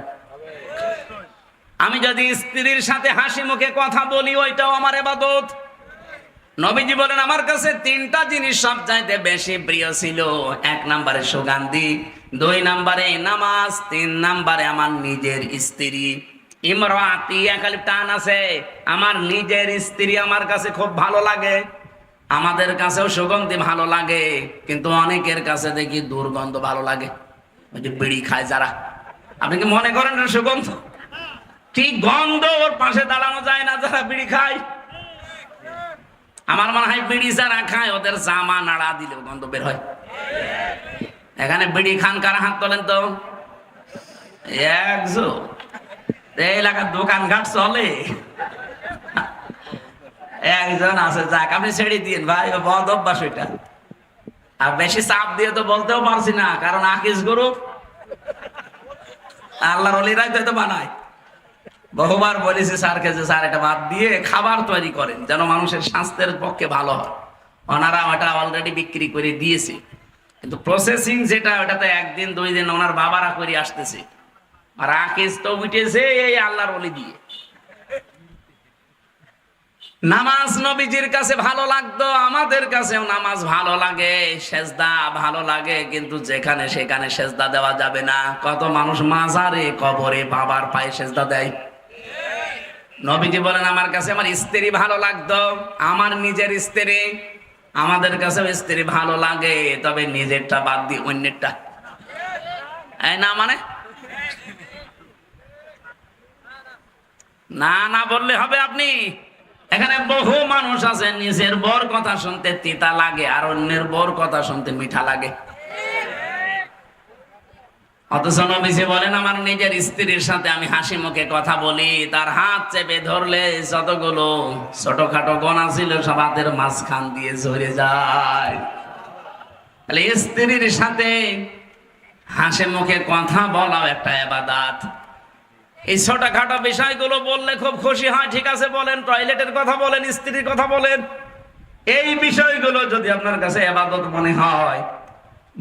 আমি যদি স্ত্রীর সাথে হাসি মুখে কথা বলি, ওইটাও আমার ইবাদত। নবীজি বলেন আমার কাছে 3টা জিনিস সবচাইতে বেশি প্রিয় ছিল। 1 নম্বরে সুগন্ধি, 2 নম্বরে নামাজ, 3 নম্বরে আমার নিজের স্ত্রী। ইমরাতি একালি টান আছে, আমার নিজের স্ত্রী আমার কাছে খুব ভালো লাগে। আমাদের কাছেও সুগন্ধি ভালো লাগে, কিন্তু অনেকের কাছে দেখি দুর্গন্ধ ভালো লাগে। ওই যে বিড়ি খায় যারা, আপনি কি মনে করেন না সুগন্ধ? ঠিক গন্ধ ওর পাশে দাঁড়ানো যায় না যারা বিড়ি খায়। আমার মনে হয় বিড়ি যারা খায় ওদের জামা নাড়া দিলেও গন্ধ বের হয়। এখানে বিড়ি খান কারা? হাত তোলেন তো। একজন এই এলাকার দোকানঘাট চলে, একজন আছে। যাক, আপনি ছেড়ে দিন ভাই, বদ অভ্যাস ওইটা। আর বেশি চাপ দিয়ে তো বলতেও পারছি না, কারণ আকিস গরু আল্লাহর ওলিরাই তো বানায়। বহুবার বলেছি স্যারকে যে স্যার এটা বাদ দিয়ে খাবার তৈরি করেন যেন মানুষের স্বাস্থ্যের পক্ষে ভালো হয়। ওনারা ওটা অলরেডি বিক্রি করে দিয়েছে, কিন্তু প্রসেসিং যেটা ওটাতে 1 দিন 2 দিন ওনার বাবারা করে আসতেছে। আর আকিস তো উঠেছে এই আল্লাহর ওলি দিয়ে। নামাজ নবীজির কাছে ভালো লাগতো, আমাদের কাছেও নামাজ ভালো লাগে, সেজদা ভালো লাগে, কিন্তু যেখানে সেখানে সেজদা দেওয়া যাবে না। কত মানুষ মাজারে কবরে বাবার পায়ে সেজদা দেয়। নবীজি বলেন আমার কাছে আমার স্ত্রী ভালো লাগতো, আমার নিজের স্ত্রী। আমাদের কাছেও স্ত্রী ভালো লাগে, তবে নিজেরটা বাদ দিয়ে অন্যেরটা। এই না মানে না না বললে হবে আপনি? এখানে বহু মানুষ আছে নিজের বর কথা শুনতে তিতা লাগে আর অন্যের বর কথা শুনতে মিঠা লাগে। অথচ নবীজি বলেন আমার নিজের স্ত্রীর সাথে আমি হাসি মুখে কথা বলি, তার হাত চেপে ধরলে যতগুলো ছোটখাটো গোনা ছিল সব হাতের মাঝখান দিয়ে ঝরে যায়। তাহলে স্ত্রীর সাথে হাসি মুখে কথা বলাও একটা ইবাদত। এই ছোটখাটো বিষয়গুলো বললে খুব খুশি হয়, ঠিক আছে বলেন, টয়লেটের কথা বলেন, স্ত্রীর কথা বলেন, এই বিষয়গুলো যদি আপনার কাছে ইবাদত মনে হয়,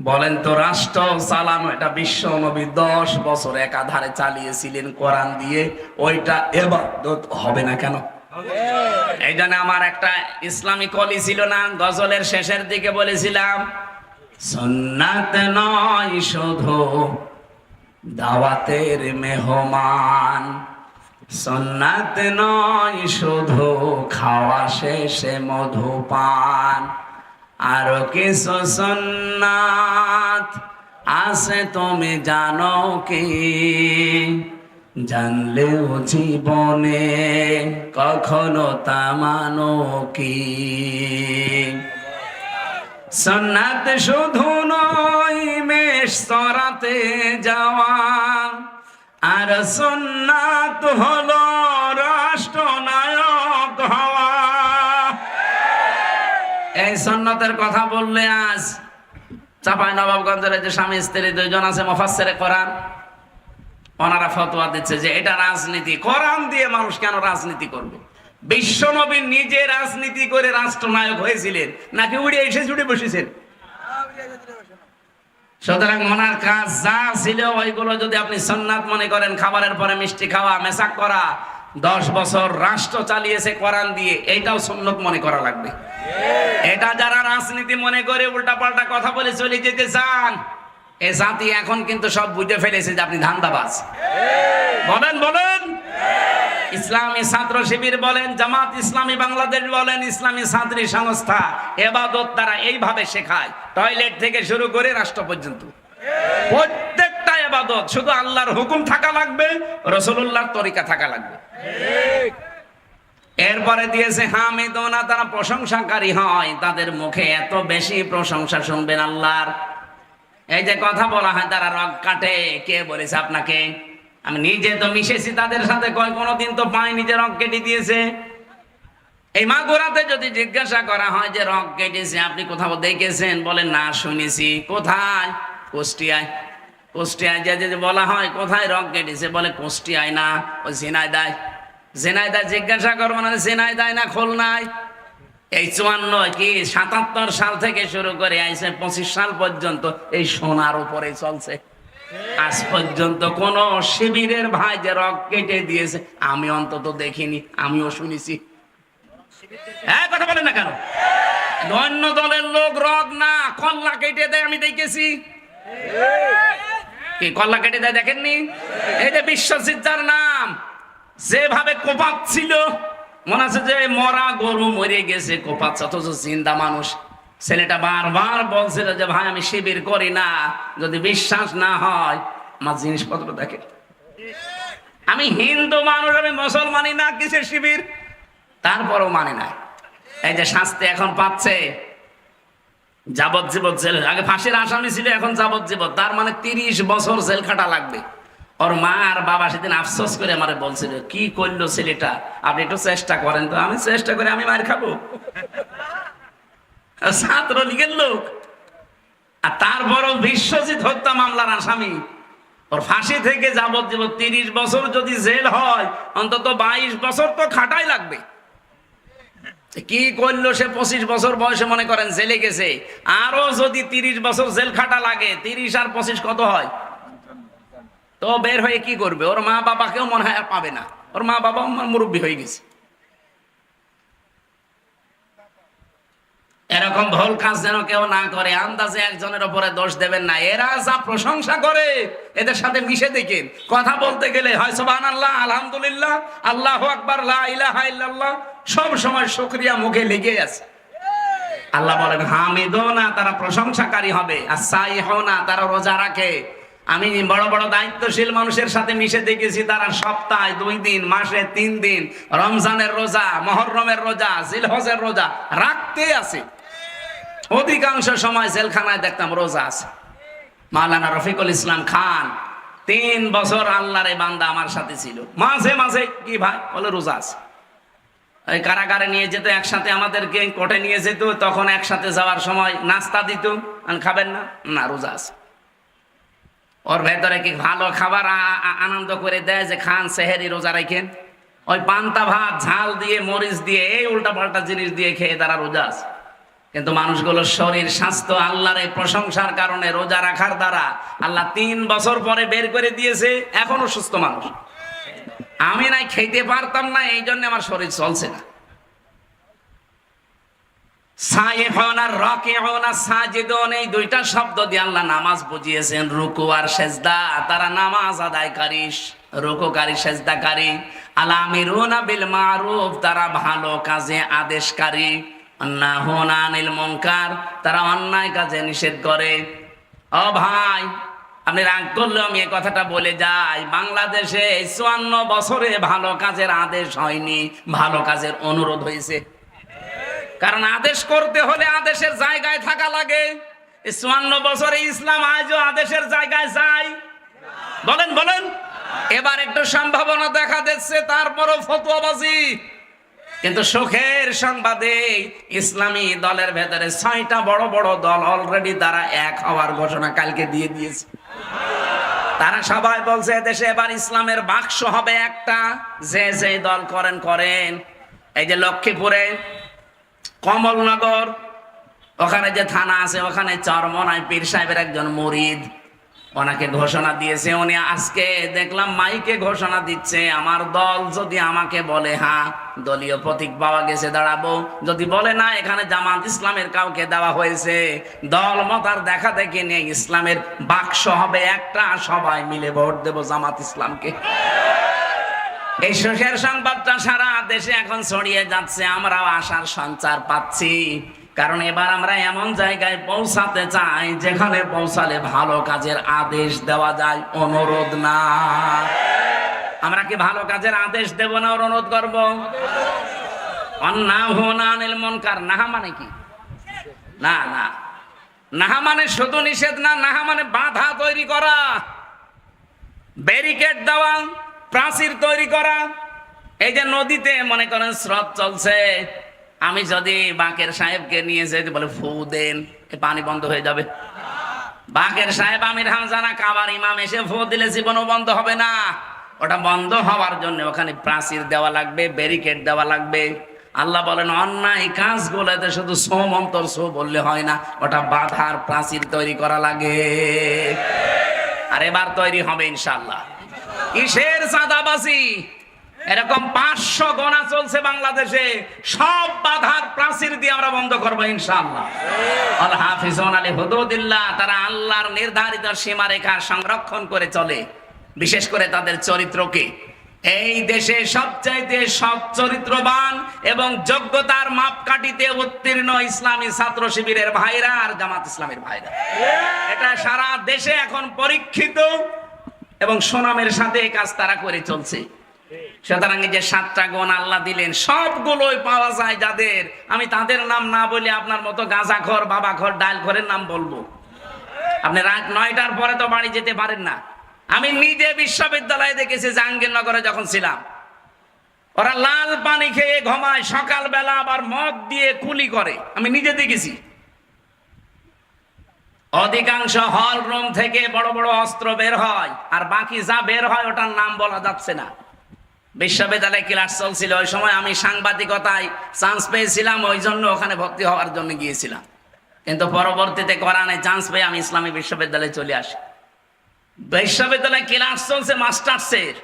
বলেন তো রাষ্ট্র চালানো এটা বিশ্ব নবী 10 বছর একাধারে চালিয়েছিলেন কোরআন দিয়ে, ওইটা ইবাদত হবে না কেন? এই জন্য আমার একটা ইসলামী কলি ছিল না, গজলের শেষের দিকে বলেছিলাম, সুন্নাত নয় শুধু দাওয়াতের মেহমান, সুন্নাত নয় শুধু খাওয়া শেষে মধুপান, আরো কিছু সুন্নাত আছে তুমি জানো কি, জানলেও জীবনে কখনো তা মানো কি। সুন্নাত শুধু নয় মেষ চরাতে যাওয়া, আর সুন্নাত হলো রাষ্ট্রনায়ক হওয়া। এই সুন্নতের কথা বললে আজ চাঁপাইনবাবগঞ্জের যে স্বামী স্ত্রী 2 জন আছে মুফাসসিরে কোরআন, ওনারা ফতোয়া দিচ্ছে যে এটা রাজনীতি, কোরআন দিয়ে মানুষ কেন রাজনীতি করবে? বিশ্বনবী নিজে রাজনীতি করে রাষ্ট্রনায়ক হয়েছিলেন নাকি উড়ে এসে জুড়ে বসেছেন? সুতরাং ওনার কাজ যা ছিল ওইগুলো যদি আপনি সুন্নাত মনে করেন, খাবারের পরে মিষ্টি খাওয়া, মেসাক করা, 10 বছর রাষ্ট্র চালিয়েছে কোরআন দিয়ে, এইটাও সুন্নত মনে করা লাগবে। এটা যারা রাজনীতি মনে করে উল্টাপাল্টা কথা বলে চলে যেতে চান, এ জাতি এখন কিন্তু সব বুঝে ফেলেছে যে আপনি ধান্দাবাজ। বলেন বলেন, ইসলামী ছাত্র শিবির বলেন, জামাত ইসলামী বাংলাদেশ বলেন, ইসলামী ছাত্রী সংস্থা ইবাদত তারা এইভাবে শেখায়, টয়লেট থেকে শুরু করে রাষ্ট্র পর্যন্ত প্রত্যেকটা ইবাদত শুধু আল্লাহর হুকুম থাকা লাগবে, রাসূলুল্লাহর তরিকা থাকা লাগবে। এরপরে দিয়েছে হামিদুনা, তারা প্রশংসাকারী হয়, তাদের মুখে এত বেশি প্রশংসা শুনবেন আল্লাহর। এই যে কথা বলা হয় তারা রগ কাটে, কে বলেছে আপনাকে? আমি নিজে তো মিশেছি তাদের সাথে, কোনোদিন তো পাইনি যে রগ কেটে দিয়েছে। এই মাগুরাতে যদি জিজ্ঞাসা করা হয় যে রগ কেটেছে আপনি কোথাও দেখেছেন, বলেন না শুনেছি। কোথায়? কুষ্টিয়ায়। কুষ্টিয়ায় যে বলা হয় কোথায় রগ কেটেছে, বলে কুষ্টিয়ায় না, ওই ঝিনাইদহ। ঝিনাইদহ জিজ্ঞাসা করবো না ঝিনাইদহ না খুলনায়। এই 77 সাল থেকে শুরু করে আইসে 25 সাল পর্যন্ত এই সোনার উপরে চলছে। আজ পর্যন্ত কোন শিবিরের ভাই যে রগ কেটে দিয়েছে আমি অন্তত দেখিনি, আমিও শুনেছি। হ্যাঁ, কথা বলেন না কেন? অন্য দলের লোক রগ না কল্লা কেটে দেয়, আমি দেখেছি। কি কল্লা কেটে দেয় দেখেননি? এই যে বিশ্বজিৎ যার নাম, যেভাবে কোপাচ্ছিল মনে আছে যে মরা গরু মরে গেছে কোপাচ্ছে, অথচ জিন্দা মানুষ। ছেলেটা বারবার বলছিল যে ভাই আমি শিবির করি না, যদি বিশ্বাস না হয় আমার জিনিসপত্র দেখে, আমি হিন্দু মানুষ, আমি মুসলমানই না, কিসের শিবির? তারপরও মানে না। এই যে শাস্তি এখন পাচ্ছে যাবজ্জীবন জেল, আগে ফাঁসির আসামি ছিল, এখন যাবজ্জীবন, তার মানে 30 বছর জেল খাটা লাগবে। ওর মা আর বাবা সেদিন আফসোস করে আমারে বলছিল, কি করলো ছেলেটা, আপনি একটু চেষ্টা করেন তো। আমি চেষ্টা করে আমি মার খাবো? ছাত্রলীগের লোক, আর তারপরও বিশ্বজিৎ হত্যা মামলার আসামি, ওর ফাঁসি থেকে যাবজ্জীবন। 30 বছর যদি জেল হয়, অন্তত 22 বছর তো খাটাই লাগবে। কি করলো সে? 25 বছর বয়সে মনে করেন জেলে গেছে, আরো যদি 30 বছর জেল খাটা লাগে, 30 আর 25 কত হয়? তো বের হয়ে কি করবে? ওর মা বাবাকেও মনে হয় আর পাবে না, ওর মা বাবা মুরব্বী হয়ে গেছে। এরকম ভুল কাজ যেন কেউ না করে। আন্দাজে একজনের উপরে দোষ দেবেন না। এরা যা প্রশংসা করে এদের সাথে মিশে দেখেন, কথা বলতে গেলে হয় সুবহানাল্লাহ, আলহামদুলিল্লাহ, আল্লাহু আকবার, লা ইলাহা ইল্লাল্লাহ, সব সময় শুকরিয়া মুখে লেগে আছে। আল্লাহ বলেন হামিদুনা, তারা প্রশংসাকারী হবে, আর সাইহুনা, তারা রোজা রাখে। আমি বড় বড় দায়িত্বশীল মানুষের সাথে মিশে দেখেছি, তারা সপ্তাহে 2 দিন, মাসে 3 দিন রমজানের রোজা, মুহররমের রোজা, জিলহজের রোজা রাখতে আছে। অধিকাংশ সময় জেলখানায় দেখতাম রোজা আছে। মাওলানা রফিকুল ইসলাম খান 3 বছর আল্লাহর এই বান্দা আমার সাথে ছিল। মাঝে মাঝে কি ভাই বলে রোজা আছে, এই কারাগারে নিয়ে যেত, একসাথে আমাদেরকে কোর্টে নিয়ে যেত, তখন একসাথে যাওয়ার সময় নাস্তা দিত, খাবেন না, না রোজা আছে। ওর ভেতরে কি ভালো খাবার আনন্দ করে দেয় যে খান সেহেরি রোজা রাখেন? ওই পান্তা ভাত ঝাল দিয়ে মরিচ দিয়ে এই উল্টা পাল্টা জিনিস দিয়ে খেয়ে তারা রোজা আছে। কিন্তু মানুষগুলোর শরীর স্বাস্থ্য আল্লাহর এই প্রশংসার কারণে রোজা রাখার দ্বারা আল্লাহ 3 বছর পরে বের করে দিয়েছে, এখনো সুস্থ মানুষ। আমি নাই খেতে পারতাম না, এই জন্য আমার শরীর চলছে না। সাইহুন আর রাকিউন আর সাজিদুন, এই দুইটা শব্দ দিয়ে আল্লাহ নামাজ বুঝিয়েছেন। রুকু আর সেজদা, তারা নামাজ আদায়কারী, রুকুকারী, সেজদাকারী। আলামিরুনা বিল মারুফ, তারা ভালো কাজে আদেশকারী। নাহুনা আনিল মুনকার, তারা অন্যায় কাজে নিষেধ করে। ও ভাই, আপনি রাগ করলেও আমি এই কথাটা বলে যাই, বাংলাদেশে 54 বছরে ভালো কাজের আদেশ হয়নি, ভালো কাজের অনুরোধ হয়েছে। কারণ আদেশ করতে হলে আদেশের জায়গায় থাকা লাগে। 54 বছরে ইসলাম আজও আদেশের জায়গায় যায়? বলেন বলেন। এবার একটু সম্ভাবনা দেখা দিচ্ছে, তারপরও ফতোয়াবাজি। কিন্তু সুখের সংবাদে ইসলামী দলের ভেতরে 6টা বড় বড় দল অলরেডি তারা এক হওয়ার ঘোষণা কালকে দিয়ে দিয়েছে। তারা সবাই বলছে দেশে এবার ইসলামের বাক্স হবে একটা, যে যে দল করেন করেন। এই যে লক্ষ্মীপুরে কমলনগর, ওখানে যে থানা আছে, ওখানে চরমনায় পীর সাহেবের একজন মুরিদ, ওনাকে ঘোষণা দিয়েছে। উনি আজকে দেখলাম মাইকে ঘোষণা দিচ্ছে, আমার দল যদি আমাকে বলে হ্যাঁ দলীয় প্রতীক পাওয়া গেছে দাঁড়াবো, যদি বলে না এখানে জামাত ইসলামের কাউকে দেওয়া হয়েছে, দল মত আর দেখা দেখি নেই, ইসলামের বাক্স হবে একটা, সবাই মিলে ভোট দেব জামাত ইসলামকে। এই সুখের সংবাদটা সারা দেশে এখন ছড়িয়ে যাচ্ছে, আমরাও আশার সঞ্চার পাচ্ছি। কারণ এবার আমরা এমন জায়গায় পৌঁছাতে চাই যেখানে পৌঁছালে ভালো কাজের আদেশ দেওয়া যায়, অনুরোধ না। আমরা কি ভালো কাজের আদেশ দেব না অনুরোধ করব? অন্নাহুনা আনিল মুনকার, নাহা মানে কি? না না, নাহা মানে শুধু নিষেধ না, নাহা মানে বাধা তৈরি করা, ব্যারিকেড দেওয়া, প্রাচীর তৈরি করা। এই যে নদীতে মনে করেন স্রোত চলছে, আমি যদি বাকের সাহেবকে নিয়ে যেতে বলে ফু দেন, পানি বন্ধ হয়ে যাবে? বাকের সাহেব আমির হামজানা কাবার ইমাম এসে ফু দিলে জীবনও বন্ধ হবে না। ওটা বন্ধ হওয়ার জন্য ওখানে প্রাচীর দেওয়া লাগবে, ব্যারিকেড দেওয়া লাগবে। আল্লাহ বলেন অন্যায় কাজগুলোতে শুধু সোম অন্তর সো বললে হয় না, ওটা বাধার প্রাচীর তৈরি করা লাগে। আর এবার তৈরি হবে ইনশাআল্লাহ। কিসের চাঁদাবাজি? এরকম 500 গোনা চলছে বাংলাদেশে, সব বাধার প্রাচীর দিয়ে আমরা বন্ধ করবো ইনশাআল্লাহ। আল হাফিজুন আলী হুদুদিল্লাহ, তারা আল্লাহর নির্ধারিত সীমারেখা সংরক্ষণ করে চলে, বিশেষ করে তাদের চরিত্রকে। এই দেশে সবচাইতে সৎ চরিত্রবান এবং যোগ্যতার মাপকাঠিতে উত্তীর্ণ ইসলামী ছাত্র শিবিরের ভাইরা আর জামাত ইসলামের ভাইরা। এটা সারা দেশে এখন পরীক্ষিত এবং সুনামের সাথে এই কাজ তারা করে চলছে। সুতরাং যে 7টা গুণ আল্লাহ দিলেন সবগুলোই পাওয়া যায় যাদের, আমি তাদের নাম না বলে আপনার মতো গাঁজাখোর, বাবাখোর, ডালখোরের নাম বলবো। আপনি রাত 9টার পরে তো বাড়ি যেতে পারেন না। আমি নিজে বিশ্ববিদ্যালয়ে দেখেছি, জাহাঙ্গীরনগরে যখন ছিলাম, ওরা লাল পানি খেয়ে ঘুমায়, সকালবেলা আবার মদ দিয়ে কুলি করে, আমি নিজে দেখেছি। অধিকাংশ হল রুম থেকে বড় বড় অস্ত্র বের হয়, আর বাকি যা বের হয় ওটার নাম বলা যাচ্ছে না। বিশ্ববিদ্যালয়ে ক্লাস চলছিল, ওই সময় আমি সাংবাদিকতায় চান্স পেয়েছিলাম, ওই জন্য ওখানে ভর্তি হওয়ার জন্য গিয়েছিলাম। কিন্তু পরবর্তীতে কোরআনে চান্স পেয়ে আমি ইসলামী বিশ্ববিদ্যালয়ে চলে আসি। বিশ্ববিদ্যালয়ে ক্লাস চলছে মাস্টার্সের,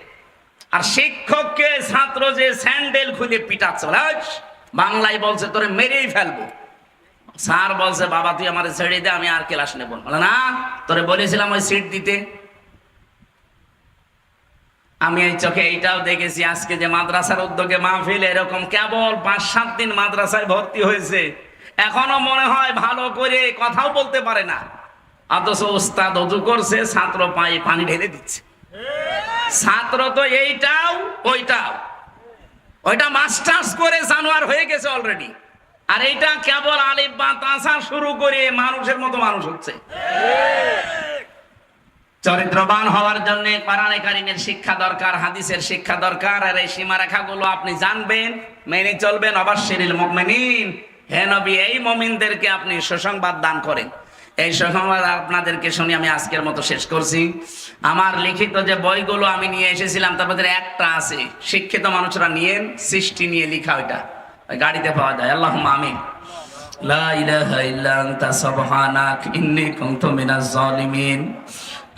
আর শিক্ষককে ছাত্র যে স্যান্ডেল খুলে পিটাচ্ছে, বাংলায় বলছে তোরে মেরেই ফেলবো। স্যার বলছে বাবা তুই আমার ছেড়ে দে, আমি আর ক্লাস নেব না। তোরে বলেছিলাম ওই সিট দিতে। আমি এই চোখে এইটাও দেখেছি, আজকে যে মাদ্রাসার উদ্যোগে মাহফিল, এরকম কেবল 5-7 দিন মাদ্রাসায় ভর্তি হয়েছে, এখনো মনে হয় ভালো করে কথাও বলতে পারে না, অথচ ওস্তাদ ওযু করছে, ছাত্র পায়ে পানি ঢেলে দিচ্ছে। ছাত্র তো এইটাও ওইটাও, ওইটা মাস্টার্স করে জানোয়ার হয়ে গেছে অলরেডি, আর এইটা কেবল আলিফ বা তাসা শুরু করে মানুষের মতো মানুষ হচ্ছে। চরিত্রবান হওয়ার জন্য কোরআনে কারীমের শিক্ষা দরকার, হাদিসের শিক্ষা দরকার। আর এই সীমারেখাগুলো আপনি জানবেন, মেনে চলবেন। অবাশশিরিল মুমিনিন, হে নবী, এই মুমিনদেরকে আপনি সুসংবাদ দান করেন। এই সুসংবাদ আপনাদেরকে শুনি আমি আজকের মতো শেষ করছি। আমার লিখিত যে বইগুলো আমি নিয়ে এসেছিলাম তার মধ্যে একটা আছে, শিক্ষিত মানুষরা নিয়েন, সৃষ্টি নিয়ে লেখা, ওইটা ওই গাড়িতে পাওয়া যায়। আল্লাহুম্মা আমিন। লা ইলাহা ইল্লা আনতা সুবহানাক ইন্নী কুনতু মিনাজ জালিমিন।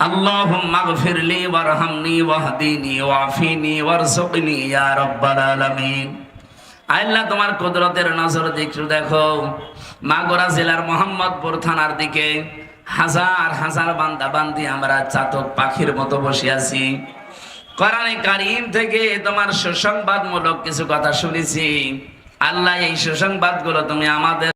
আল্লাহুম্মা গফিরলি ওয়ারহামনি ওয়াহদিনি ওয়াফিনি ওয়ারযুকনি ইয়া রাব্বাল আলামিন। আল্লাহ, তোমার কুদরতের নজর একটু দেখো। মাগুরা জেলার মোহাম্মদপুর থানার দিকে হাজার হাজার বান্দা বান্দি আমরা চাতক পাখির মতো বসে আছি। কোরআনে কারীম থেকে তোমার সুসংবাদমূলক কিছু কথা শুনেছি। আল্লাহ, এই সুসংবাদগুলো তুমি আমাদের